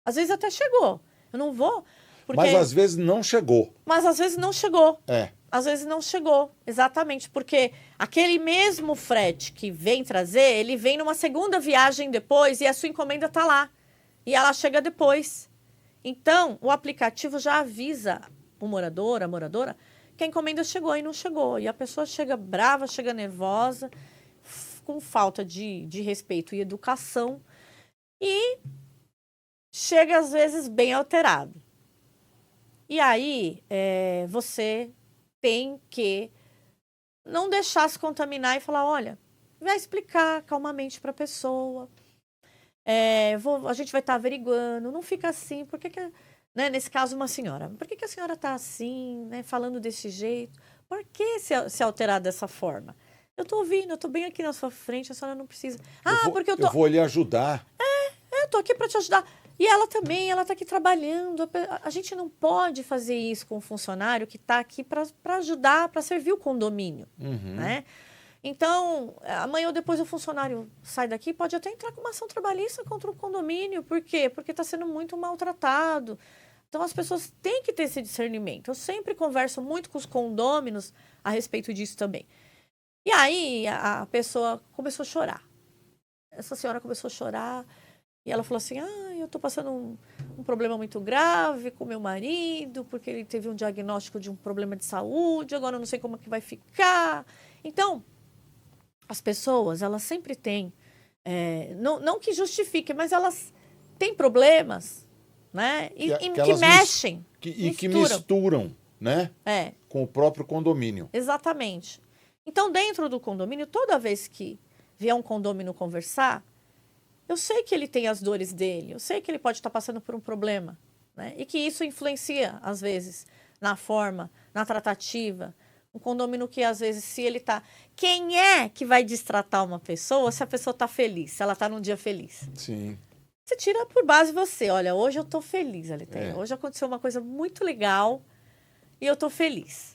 Às vezes até chegou. Eu não vou... Mas às vezes não chegou. Mas às vezes não chegou. É. Às vezes não chegou, exatamente. Porque aquele mesmo frete que vem trazer, ele vem numa segunda viagem depois e a sua encomenda está lá. E ela chega depois. Então, o aplicativo já avisa o morador, a moradora, que a encomenda chegou e não chegou. E a pessoa chega brava, chega nervosa, com falta de respeito e educação. E chega, às vezes, bem alterado. E aí, você tem que não deixar se contaminar e falar, olha, vai explicar calmamente para a pessoa, a gente vai estar averiguando, não fica assim, por que né, nesse caso uma senhora, por que a senhora está assim, né, falando desse jeito, por que se alterar dessa forma? Eu estou ouvindo, eu estou bem aqui na sua frente, a senhora não precisa... Eu vou lhe ajudar. Eu estou aqui para te ajudar. E ela também, ela está aqui trabalhando. A gente não pode fazer isso com um funcionário que está aqui para ajudar, para servir o condomínio. Uhum. Né? Então, amanhã ou depois o funcionário sai daqui, pode até entrar com uma ação trabalhista contra o condomínio. Por quê? Porque está sendo muito maltratado. Então, as pessoas têm que ter esse discernimento. Eu sempre converso muito com os condôminos a respeito disso também. E aí, a pessoa começou a chorar. Essa senhora começou a chorar. E ela falou assim, eu estou passando um problema muito grave com meu marido, porque ele teve um diagnóstico de um problema de saúde, agora eu não sei como é que vai ficar. Então, as pessoas, elas sempre têm, não que justifiquem, mas elas têm problemas, né? E que mexem, que misturam, né? Com o próprio condomínio. Exatamente. Então, dentro do condomínio, toda vez que vier um condômino conversar, eu sei que ele tem as dores dele, eu sei que ele pode estar passando por um problema, né? E que isso influencia, às vezes, na forma, na tratativa. Um condomínio que, às vezes, se ele está... Quem é que vai destratar uma pessoa se a pessoa está feliz, se ela está num dia feliz? Sim. Você tira por base você. Olha, hoje eu estou feliz, Aletheia. Hoje aconteceu uma coisa muito legal e eu estou feliz.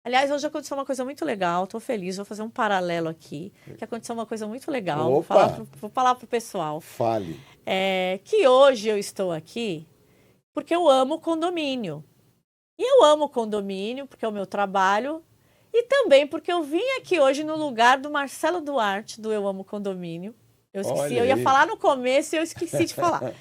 Aliás, hoje aconteceu uma coisa muito legal, estou feliz, vou fazer um paralelo aqui, que aconteceu uma coisa muito legal, vou falar pro pessoal. Fale. Que hoje eu estou aqui porque eu amo condomínio. E eu amo condomínio porque é o meu trabalho e também porque eu vim aqui hoje no lugar do Marcelo Duarte, do Eu Amo Condomínio. Eu esqueci, eu ia falar no começo e eu esqueci de falar.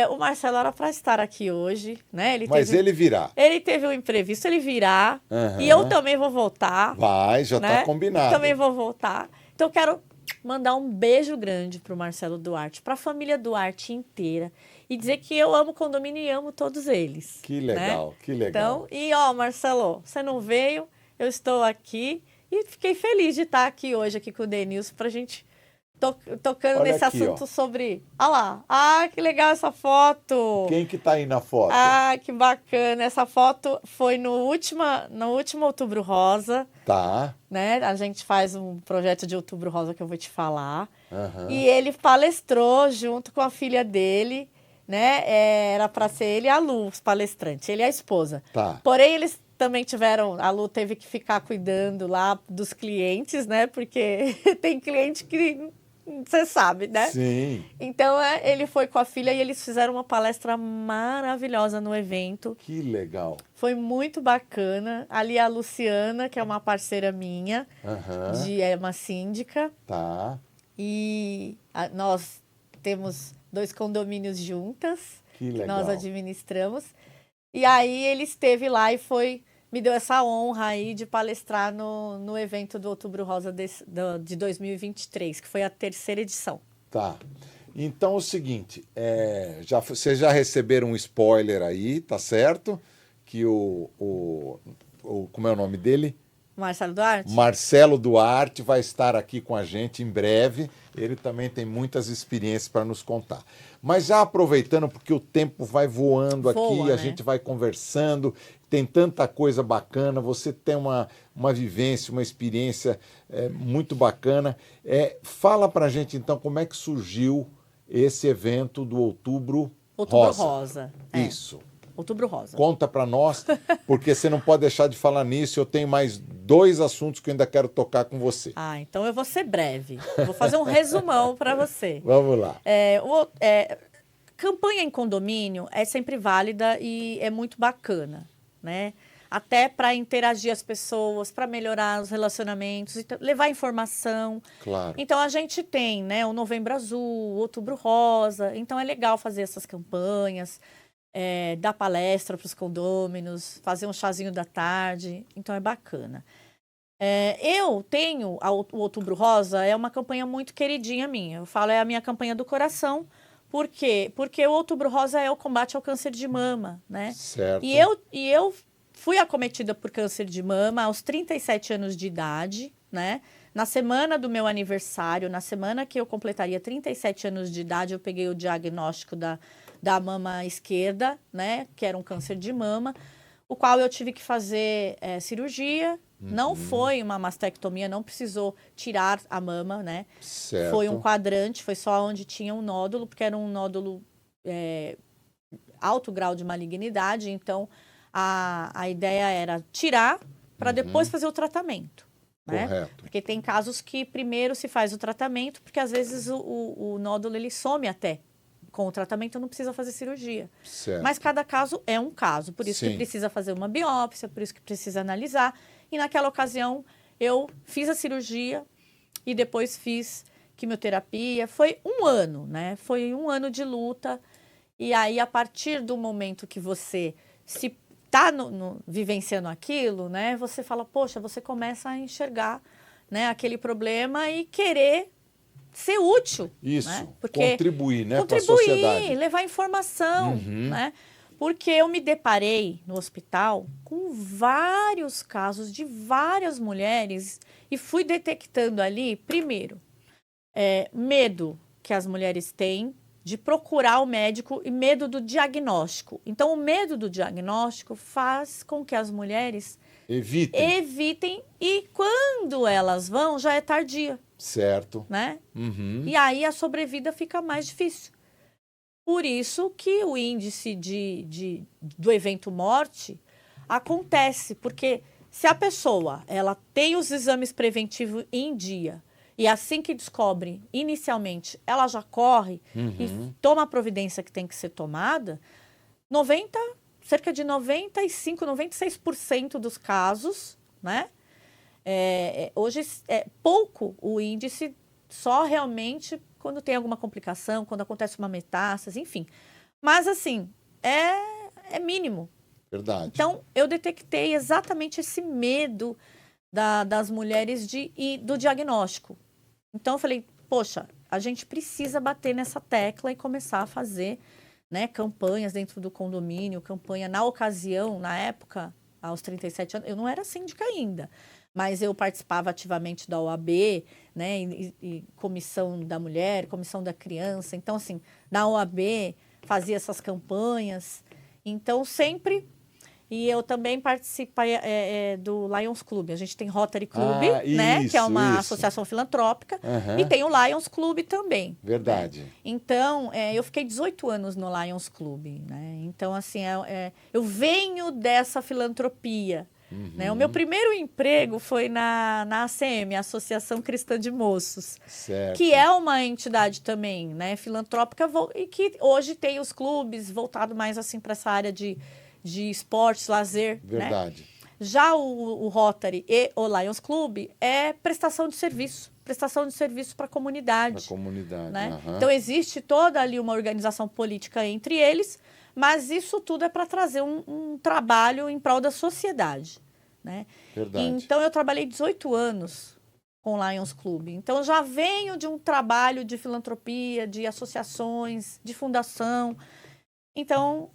O Marcelo era para estar aqui hoje, né? Ele virá. Ele teve um imprevisto, ele virá. Uhum. E eu também vou voltar. Vai, já está combinado. Também vou voltar. Então, eu quero mandar um beijo grande para o Marcelo Duarte, para a família Duarte inteira. E dizer que eu amo o condomínio e amo todos eles. Que legal, né? Que legal. Então, Marcelo, você não veio, eu estou aqui. E fiquei feliz de estar aqui hoje aqui com o Denilson para a gente... Tocando nesse assunto sobre... Olha lá. Que legal essa foto. Quem que tá aí na foto? Que bacana. Essa foto foi no último Outubro Rosa. Tá. Né? A gente faz um projeto de Outubro Rosa que eu vou te falar. Uhum. E ele palestrou junto com a filha dele, né? Era para ser ele e a Lu, os palestrantes. Ele e a esposa. Tá. Porém, eles também a Lu teve que ficar cuidando lá dos clientes, né? Porque tem cliente que você sabe, né? Sim. Então, ele foi com a filha e eles fizeram uma palestra maravilhosa no evento. Que legal. Foi muito bacana. Ali a Luciana, que é uma parceira minha, é uma síndica. Tá. E nós temos 2 condomínios juntas, Que legal. nós administramos. E aí ele esteve lá e me deu essa honra aí de palestrar no evento do Outubro Rosa de 2023, que foi a 3ª edição. Tá. Então, o seguinte, vocês já receberam um spoiler aí, tá certo? Que como é o nome dele? Marcelo Duarte? Marcelo Duarte vai estar aqui com a gente em breve. Ele também tem muitas experiências para nos contar. Mas já aproveitando, porque o tempo vai voando aqui, né? A gente vai conversando, tem tanta coisa bacana, você tem uma vivência, uma experiência muito bacana. Fala para a gente, então, como é que surgiu esse evento do Outubro Rosa. Isso. Outubro Rosa. Conta para nós, porque você não pode deixar de falar nisso. Eu tenho mais 2 assuntos que eu ainda quero tocar com você. Então eu vou ser breve. Vou fazer um resumão para você. Vamos lá. Campanha em condomínio é sempre válida e é muito bacana, né? Até para interagir as pessoas, para melhorar os relacionamentos, levar informação. Claro. Então, a gente tem, né, o Novembro Azul, o Outubro Rosa. Então, é legal fazer essas campanhas, dar palestra para os condôminos, fazer um chazinho da tarde. Então, é bacana. Eu tenho o Outubro Rosa, é uma campanha muito queridinha minha. Eu falo, é a minha campanha do coração. Por quê? Porque o Outubro Rosa é o combate ao câncer de mama, né? Certo. E eu fui acometida por câncer de mama aos 37 anos de idade, né? Na semana do meu aniversário, na semana que eu completaria 37 anos de idade, eu peguei o diagnóstico da mama esquerda, né? Que era um câncer de mama, o qual eu tive que fazer cirurgia. Não foi uma mastectomia, não precisou tirar a mama, né? Certo. Foi um quadrante, foi só onde tinha um nódulo, porque era um nódulo alto grau de malignidade. Então, a ideia era tirar para depois fazer o tratamento. Né? Correto. Porque tem casos que primeiro se faz o tratamento, porque às vezes o nódulo ele some até. Com o tratamento não precisa fazer cirurgia. Certo. Mas cada caso é um caso, por isso que precisa fazer uma biópsia, por isso que precisa analisar. E naquela ocasião eu fiz a cirurgia e depois fiz quimioterapia. Foi um ano, né? Foi um ano de luta. E aí, a partir do momento que você se está vivenciando aquilo, né? Você fala, poxa, você começa a enxergar, né, aquele problema e querer ser útil. Isso, né? Porque contribuir, né, para a sociedade. Levar informação, né? Porque eu me deparei no hospital com vários casos de várias mulheres e fui detectando ali, primeiro, medo que as mulheres têm de procurar o médico e medo do diagnóstico. Então, o medo do diagnóstico faz com que as mulheres evitem e quando elas vão, já é tardia. Certo. Né? E aí a sobrevida fica mais difícil. Por isso que o índice do evento morte acontece, porque se a pessoa ela tem os exames preventivos em dia e assim que descobre, inicialmente, ela já corre e toma a providência que tem que ser tomada, cerca de 95, 96% dos casos, né? Hoje é pouco o índice, só realmente quando tem alguma complicação, quando acontece uma metástase, enfim. Mas, assim, é mínimo. Verdade. Então, eu detectei exatamente esse medo das mulheres do diagnóstico. Então, eu falei, poxa, a gente precisa bater nessa tecla e começar a fazer, né, campanhas dentro do condomínio, campanha na ocasião, na época, aos 37 anos, eu não era síndica ainda. Mas eu participava ativamente da OAB, né, e comissão da mulher, comissão da criança. Então, assim, na OAB fazia essas campanhas. Então, sempre E eu também participo do Lions Club. A gente tem Rotary Club, né? Isso, Que é uma isso. associação filantrópica. Aham. E tem o Lions Club também. Verdade. Né? Então, eu fiquei 18 anos no Lions Club, né? Então, assim, eu venho dessa filantropia. Né? O meu primeiro emprego foi na ACM, Associação Cristã de Moços, Certo. que é uma entidade também, né, filantrópica, e que hoje tem os clubes voltado mais assim para essa área de esportes, lazer. Verdade. Né? Já o Rotary e o Lions Club é prestação de serviço para a comunidade. Para a comunidade. Né? Uhum. Então, existe toda ali uma organização política entre eles, mas isso tudo é para trazer um trabalho em prol da sociedade. Né? Verdade. Então, eu trabalhei 18 anos com o Lions Club. Então, eu já venho de um trabalho de filantropia, de associações, de fundação. Então,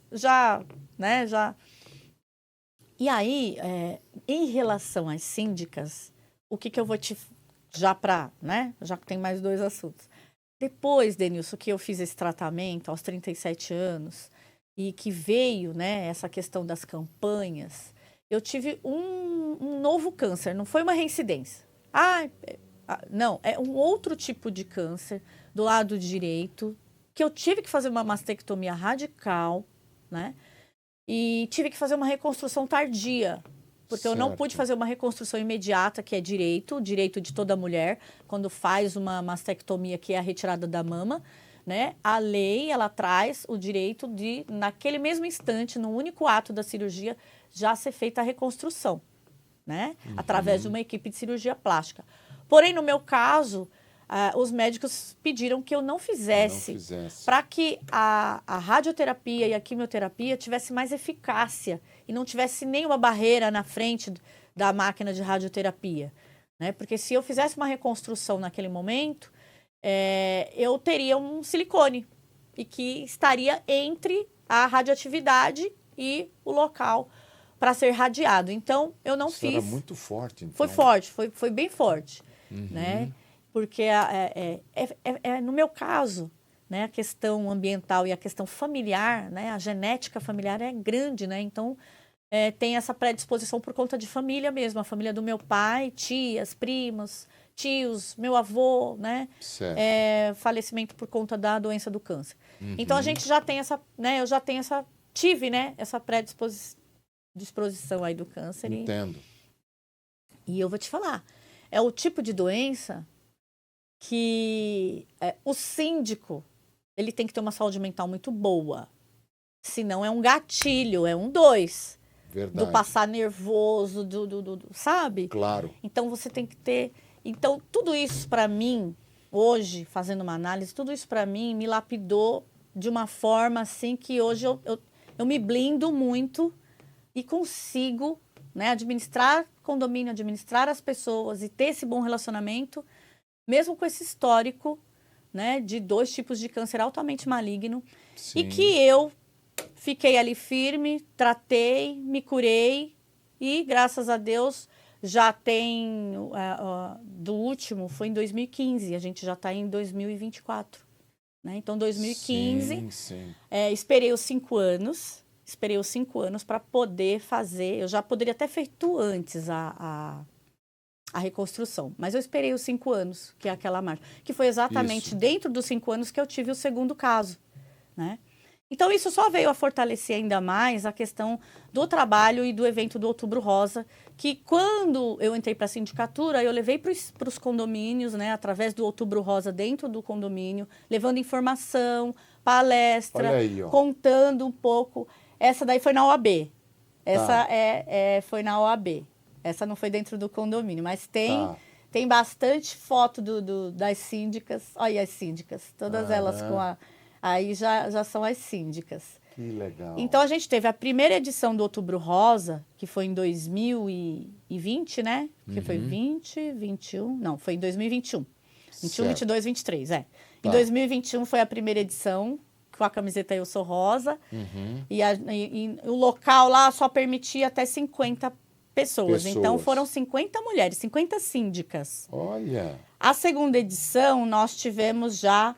né, já... E aí, em relação às síndicas, o que eu vou te... Já que tem mais 2 assuntos. Depois, Denilson, que eu fiz esse tratamento aos 37 anos e que veio, né, essa questão das campanhas, eu tive um novo câncer, não foi uma reincidência. Não, é um outro tipo de câncer do lado direito, que eu tive que fazer uma mastectomia radical, né? E tive que fazer uma reconstrução tardia, porque eu não pude fazer uma reconstrução imediata, que é direito de toda mulher, quando faz uma mastectomia, que é a retirada da mama, né? A lei, ela traz o direito de, naquele mesmo instante, no único ato da cirurgia, já ser feita a reconstrução, né? Através de uma equipe de cirurgia plástica. Porém, no meu caso, os médicos pediram que eu não fizesse. Para que a radioterapia e a quimioterapia tivesse mais eficácia e não tivesse nenhuma barreira na frente da máquina de radioterapia, né? Porque se eu fizesse uma reconstrução naquele momento, eu teria um silicone e que estaria entre a radioatividade e o local para ser radiado. Então, eu não fiz. Era muito forte, então. Foi forte, foi bem forte, né? Porque no meu caso, né, a questão ambiental e a questão familiar, né, a genética familiar é grande, né? Então, tem essa predisposição por conta de família mesmo, a família do meu pai, tias, primos, tios, meu avô, né? Certo. Falecimento por conta da doença do câncer. Então, a gente já tem tive, né, essa predisposição aí do câncer. Entendo. E eu vou te falar, é o tipo de doença que o síndico, ele tem que ter uma saúde mental muito boa. Senão é um gatilho, é um 2. Verdade. Do passar nervoso, sabe? Claro. Então, você tem que ter... Então, tudo isso para mim, hoje, fazendo uma análise, tudo isso para mim me lapidou de uma forma assim que hoje eu me blindo muito e consigo, né, administrar condomínio, administrar as pessoas e ter esse bom relacionamento, mesmo com esse histórico, né, de 2 tipos de câncer altamente maligno. Sim. E que eu fiquei ali firme, tratei, me curei e, graças a Deus, já tem... do último foi em 2015, a gente já está em 2024. Né? Então, 2015, sim. Esperei os 5 anos. Esperei os 5 anos para poder fazer. Eu já poderia ter feito antes a reconstrução, mas eu esperei os 5 anos, que é aquela marca. Que foi exatamente dentro dos 5 anos que eu tive o segundo caso. Né? Então, isso só veio a fortalecer ainda mais a questão do trabalho e do evento do Outubro Rosa, que quando eu entrei para a sindicatura, eu levei para os condomínios, né, através do Outubro Rosa dentro do condomínio, levando informação, palestra, contando um pouco. Essa daí foi na OAB. Essa foi na OAB. Essa não foi dentro do condomínio, mas tem bastante foto das síndicas. Olha as síndicas, todas elas com a... Aí já são as síndicas. Que legal. Então, a gente teve a primeira edição do Outubro Rosa, que foi em 2020, né? Que foi 20, 21... Não, foi em 2021. 21, 22, 23, Em 2021 foi a primeira edição, com a camiseta Eu Sou Rosa. E o local lá só permitia até 50 pessoas. Então, foram 50 mulheres, 50 síndicas. Olha! A segunda edição, nós tivemos já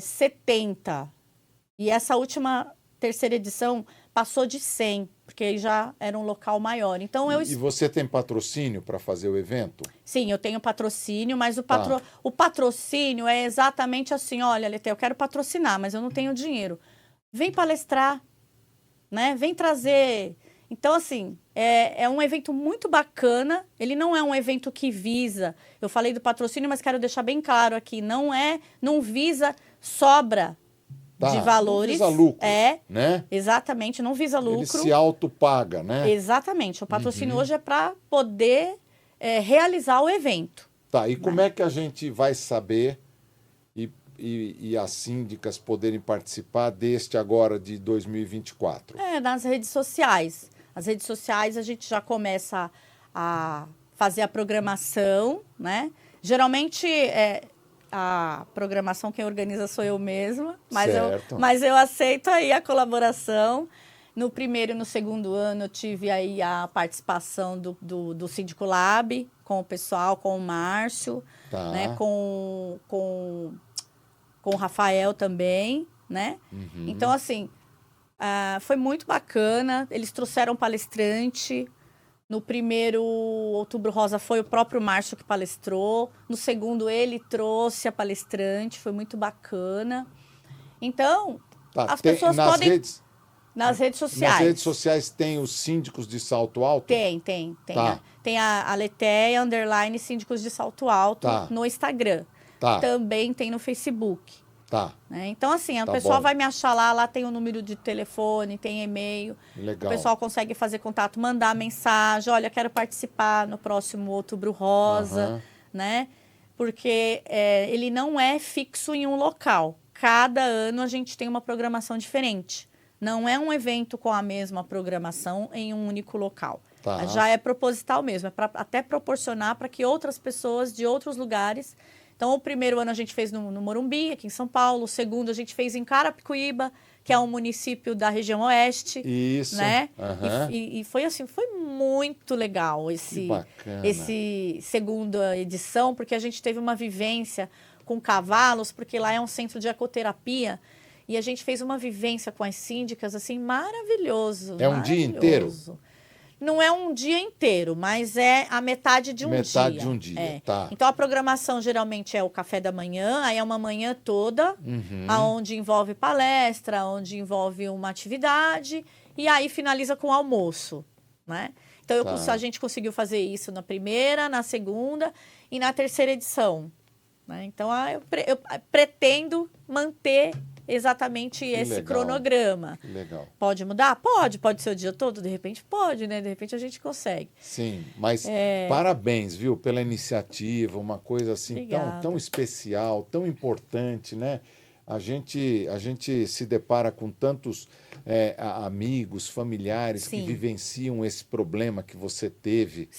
70. E essa última terceira edição passou de 100, porque aí já era um local maior. Então, E você tem patrocínio para fazer o evento? Sim, eu tenho patrocínio, mas o Tá. patrocínio é exatamente assim, olha, Leté, eu quero patrocinar, mas eu não tenho dinheiro. Vem palestrar, né? Vem trazer. Então, assim, é um evento muito bacana. Ele não é um evento que visa. Eu falei do patrocínio, mas quero deixar bem claro aqui, não visa sobra de valores. Não visa lucro, né? Exatamente, não visa lucro. Ele se autopaga, né? Exatamente. O patrocínio hoje é para poder realizar o evento. Tá, e como é que a gente vai saber e as síndicas poderem participar deste agora de 2024? Nas redes sociais. As redes sociais a gente já começa a fazer a programação, né? Geralmente a programação quem organiza sou eu mesma, mas eu aceito aí a colaboração. No primeiro e no segundo ano eu tive aí a participação do Síndico Lab com o pessoal, com o Márcio, Tá. né? com o Rafael também, né? Então, assim, foi muito bacana. Eles trouxeram palestrante. No primeiro Outubro Rosa foi o próprio Márcio que palestrou. No segundo, ele trouxe a palestrante. Foi muito bacana. Então, as pessoas podem... Nas redes sociais. Nas redes sociais tem os síndicos de Salto Alto? Tem. Tá. Tem a Letéia, _ síndicos de Salto Alto, tá. no Instagram. Tá. Também tem no Facebook. Tá. Né? Então, assim, a Tá pessoa bom. vai me achar lá tem o número de telefone, tem e-mail. Legal. O pessoal consegue fazer contato, mandar mensagem, olha, quero participar no próximo Outubro Rosa, né? Porque ele não é fixo em um local. Cada ano a gente tem uma programação diferente. Não é um evento com a mesma programação em um único local. Tá. Já é proposital mesmo, é para até proporcionar para que outras pessoas de outros lugares... Então, o primeiro ano a gente fez no Morumbi, aqui em São Paulo. O segundo a gente fez em Carapicuíba, que é um município da região oeste. Isso. Né? E foi assim, foi muito legal esse segunda edição, porque a gente teve uma vivência com cavalos, porque lá é um centro de ecoterapia. E a gente fez uma vivência com as síndicas, assim, maravilhoso. É um dia inteiro? Não é um dia inteiro, mas é a metade de um dia. Metade de um dia, tá. Então, a programação geralmente é o café da manhã, aí é uma manhã toda, onde envolve palestra, onde envolve uma atividade, e aí finaliza com o almoço, né? Então, a gente conseguiu fazer isso na primeira, na segunda e na terceira edição. Né? Então, eu pretendo manter exatamente esse cronograma. Legal. Pode mudar? Pode ser o dia todo, de repente pode, né? De repente a gente consegue. Sim, mas parabéns, viu, pela iniciativa, uma coisa assim tão especial, tão importante, né? A gente se depara com tantos amigos, familiares que vivenciam esse problema que você teve,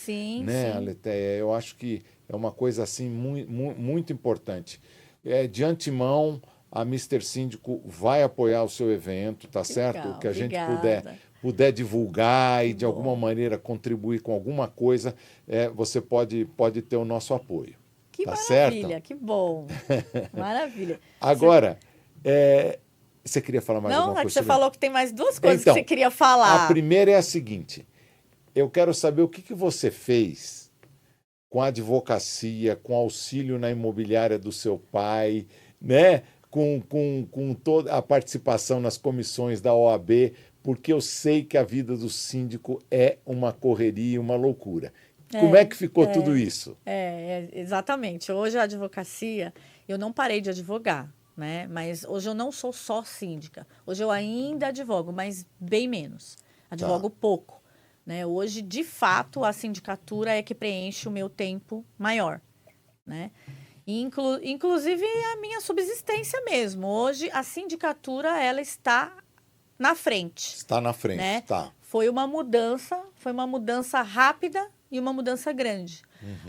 né, Aletheia? Eu acho que é uma coisa assim muito importante. De antemão, a Mister Síndico vai apoiar o seu evento, tá certo? O que a gente puder divulgar e de alguma maneira contribuir com alguma coisa, você pode ter o nosso apoio. Que tá maravilha, certo? Que bom. Maravilha. Agora, você queria falar mais alguma coisa? Não, você falou que tem mais duas coisas que você queria falar. A primeira é a seguinte, eu quero saber o que você fez com a advocacia, com auxílio na imobiliária do seu pai, né? Com toda a participação nas comissões da OAB, porque eu sei que a vida do síndico é uma correria, uma loucura. Como é que ficou tudo isso? Exatamente. Hoje a advocacia, eu não parei de advogar, né? Mas hoje eu não sou só síndica. Hoje eu ainda advogo, mas bem menos. Advogo pouco. Né? Hoje, de fato, a sindicatura é que preenche o meu tempo maior, né? Inclusive a minha subsistência mesmo. Hoje a sindicatura ela está na frente. Está na frente, né? tá. Foi uma mudança rápida e uma mudança grande.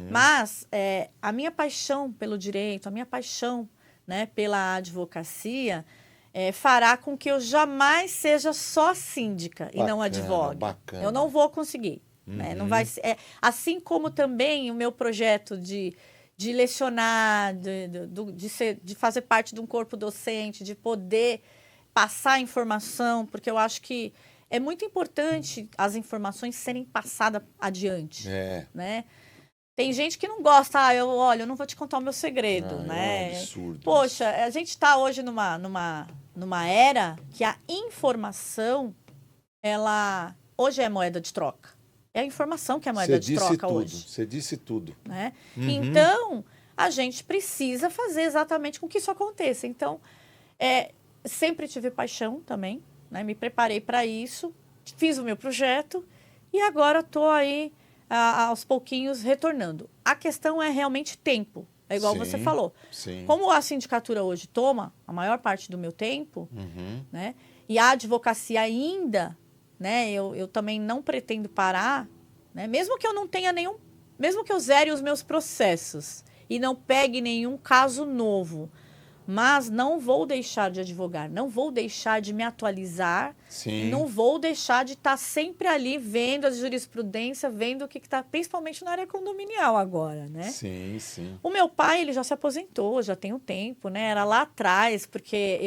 Mas a minha paixão pelo direito, a minha paixão, né, pela advocacia fará com que eu jamais seja só síndica e não advogue. Bacana. Eu não vou conseguir. Né? Não vai ser, assim como também o meu projeto de lecionar, de fazer parte de um corpo docente, de poder passar informação, porque eu acho que é muito importante as informações serem passadas adiante, né? Tem gente que não gosta, olha, eu não vou te contar o meu segredo, né? É um absurdo. Poxa, a gente está hoje numa era que a informação, ela hoje é moeda de troca. É a informação que é moeda de troca hoje. Você disse tudo. Né? Então, a gente precisa fazer exatamente com que isso aconteça. Então, sempre tive paixão também, né? Me preparei para isso, fiz o meu projeto e agora estou aí aos pouquinhos retornando. A questão é realmente tempo, é igual você falou. Sim. Como a sindicatura hoje toma a maior parte do meu tempo, né? E a advocacia ainda, né? Eu também não pretendo parar, né? Mesmo que eu não tenha mesmo que eu zere os meus processos e não pegue nenhum caso novo, mas não vou deixar de advogar, não vou deixar de me atualizar, não vou deixar de estar sempre ali vendo a jurisprudência, vendo o que está, principalmente na área condominial agora, né? Sim, sim. O meu pai, ele já se aposentou, já tem um tempo, né? Era lá atrás, porque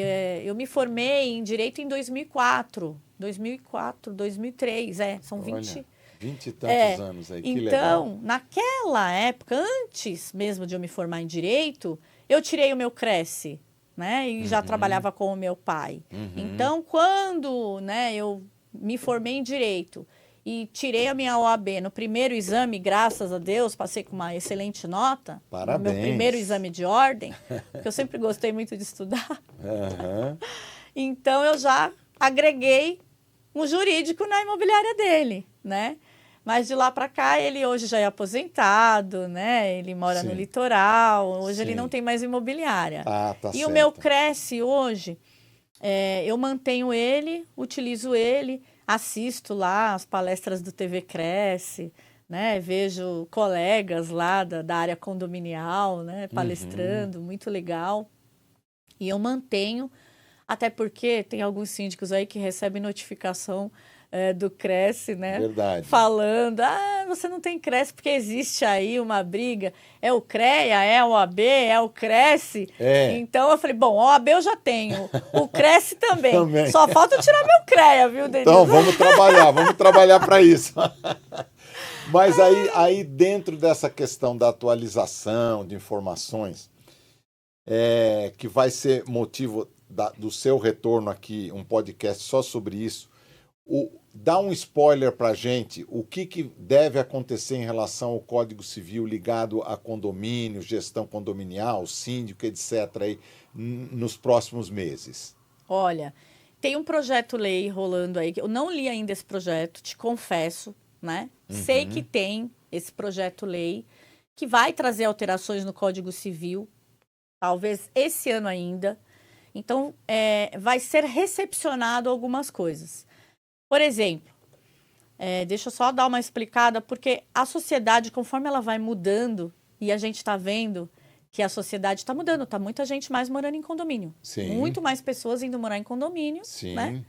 eu me formei em Direito em 2004, 2003, são 20... 20 e tantos anos aí, que legal. Então, naquela época, antes mesmo de eu me formar em Direito, eu tirei o meu Cresce, né? E já trabalhava com o meu pai. Então, quando, né, eu me formei em Direito e tirei a minha OAB no primeiro exame, graças a Deus, passei com uma excelente nota. Parabéns. No meu primeiro exame de ordem, porque eu sempre gostei muito de estudar. Então, eu já agreguei um jurídico na imobiliária dele, né? Mas de lá para cá, ele hoje já é aposentado, né? Ele mora no litoral, hoje ele não tem mais imobiliária. Tá e certo. O meu Cresce hoje, eu mantenho ele, utilizo ele, assisto lá as palestras do TV Cresce, né? Vejo colegas lá da área condominial, né? Palestrando, muito legal. E eu mantenho, até porque tem alguns síndicos aí que recebem notificação do Cresce, né? Verdade. Falando, você não tem Cresce porque existe aí uma briga. É o CREA, é o OAB, é o Cresce. Então eu falei, bom, o OAB eu já tenho, o Cresce também. Só falta eu tirar meu CREA, viu, Denise? Então vamos trabalhar para isso. Mas aí dentro dessa questão da atualização de informações, que vai ser motivo do seu retorno aqui, um podcast só sobre isso, dá um spoiler para a gente, o que deve acontecer em relação ao Código Civil ligado a condomínio, gestão condominial, síndico, etc., aí, nos próximos meses? Olha, tem um projeto-lei rolando aí, eu não li ainda esse projeto, te confesso, né? Sei que tem esse projeto-lei que vai trazer alterações no Código Civil, talvez esse ano ainda. Então, vai ser recepcionado algumas coisas. Por exemplo, deixa eu só dar uma explicada, porque a sociedade, conforme ela vai mudando, e a gente está vendo que a sociedade está mudando, está muita gente mais morando em condomínio. Sim. Muito mais pessoas indo morar em condomínio, Sim. Né?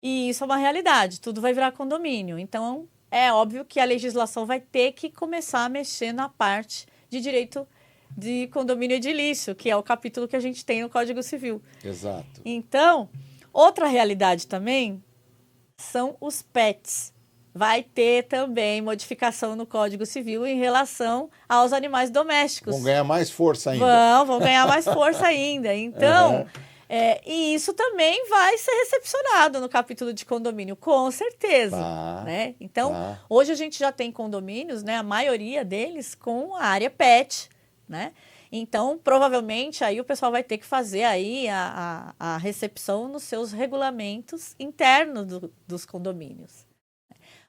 E isso é uma realidade, tudo vai virar condomínio. Então, é óbvio que a legislação vai ter que começar a mexer na parte de direito de condomínio edilício, que é o capítulo que a gente tem no Código Civil. Exato. Então, outra realidade também são os pets. Vai ter também modificação no Código Civil em relação aos animais domésticos. Vão ganhar mais força ainda. Vão ganhar mais força ainda. Então, e isso também vai ser recepcionado no capítulo de condomínio, com certeza. Né? Então, hoje a gente já tem condomínios, né, a maioria deles com a área pet, né? Então, provavelmente, aí o pessoal vai ter que fazer aí a recepção nos seus regulamentos internos dos condomínios.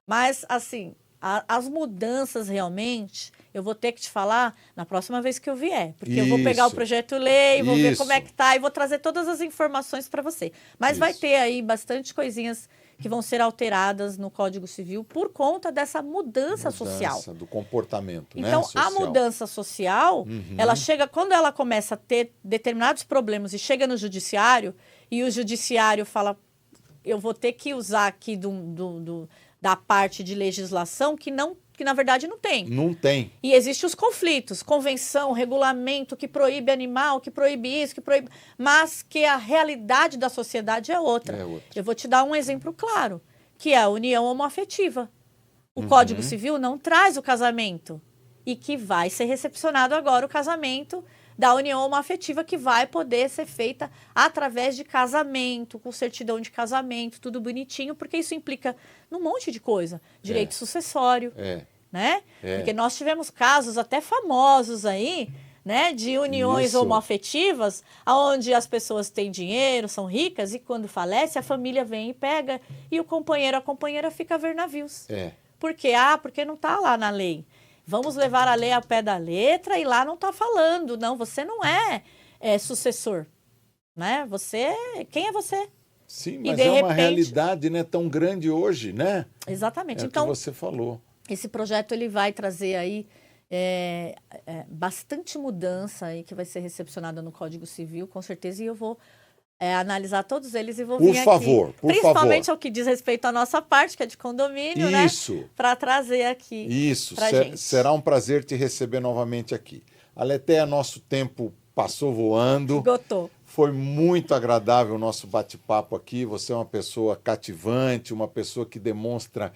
Mas, assim, as mudanças realmente, eu vou ter que te falar na próxima vez que eu vier. Porque eu vou pegar o projeto-lei, vou ver como é que tá e vou trazer todas as informações para você. Mas vai ter aí bastante coisinhas que vão ser alteradas no Código Civil por conta dessa mudança social. Do comportamento, então, né, social. A mudança social, ela chega, quando ela começa a ter determinados problemas e chega no judiciário, e o judiciário fala, eu vou ter que usar aqui da parte de legislação que na verdade não tem. Não tem. E existem os conflitos, convenção, regulamento que proíbe animal, que proíbe isso, que proíbe... Mas que a realidade da sociedade é outra. Eu vou te dar um exemplo claro. que é a união homoafetiva. O Código Civil não traz o casamento e que vai ser recepcionado agora o casamento da união homoafetiva, que vai poder ser feita através de casamento, com certidão de casamento, tudo bonitinho, porque isso implica num monte de coisa. Direito sucessório, né? Porque nós tivemos casos até famosos aí, né, de uniões homoafetivas, onde as pessoas têm dinheiro, são ricas, e quando falece, a família vem e pega, e o companheiro, a companheira fica a ver navios. Por quê? Porque não está lá na lei. Vamos levar a lei ao pé da letra e lá não está falando. Não, você não é sucessor. Né? Quem é você? Sim, mas é uma realidade, né, tão grande hoje, né? Exatamente. Então, o que você falou. Esse projeto ele vai trazer aí bastante mudança aí que vai ser recepcionada no Código Civil, com certeza, e eu vou analisar todos eles e vou vir aqui. Por favor. Principalmente ao que diz respeito à nossa parte, que é de condomínio, né? Para trazer aqui. Isso, gente. Será um prazer te receber novamente aqui. Aletheia, nosso tempo passou voando. Esgotou. Foi muito agradável o nosso bate-papo aqui. Você é uma pessoa cativante, uma pessoa que demonstra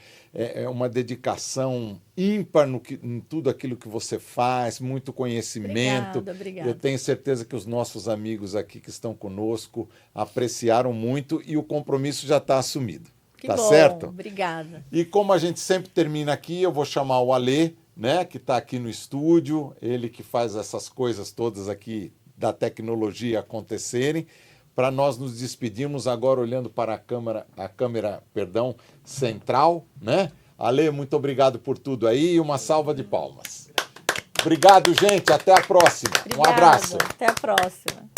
uma dedicação ímpar em tudo aquilo que você faz, muito conhecimento. Obrigada. Eu tenho certeza que os nossos amigos aqui que estão conosco apreciaram muito e o compromisso já está assumido. Tá bom, certo? Obrigada. E como a gente sempre termina aqui, eu vou chamar o Alê, né, que está aqui no estúdio, ele que faz essas coisas todas aqui da tecnologia acontecerem, para nós nos despedirmos agora olhando para a câmera central, né? Alê, muito obrigado por tudo aí e uma salva de palmas. Obrigado, gente. Até a próxima. Obrigada, Um abraço. Até a próxima.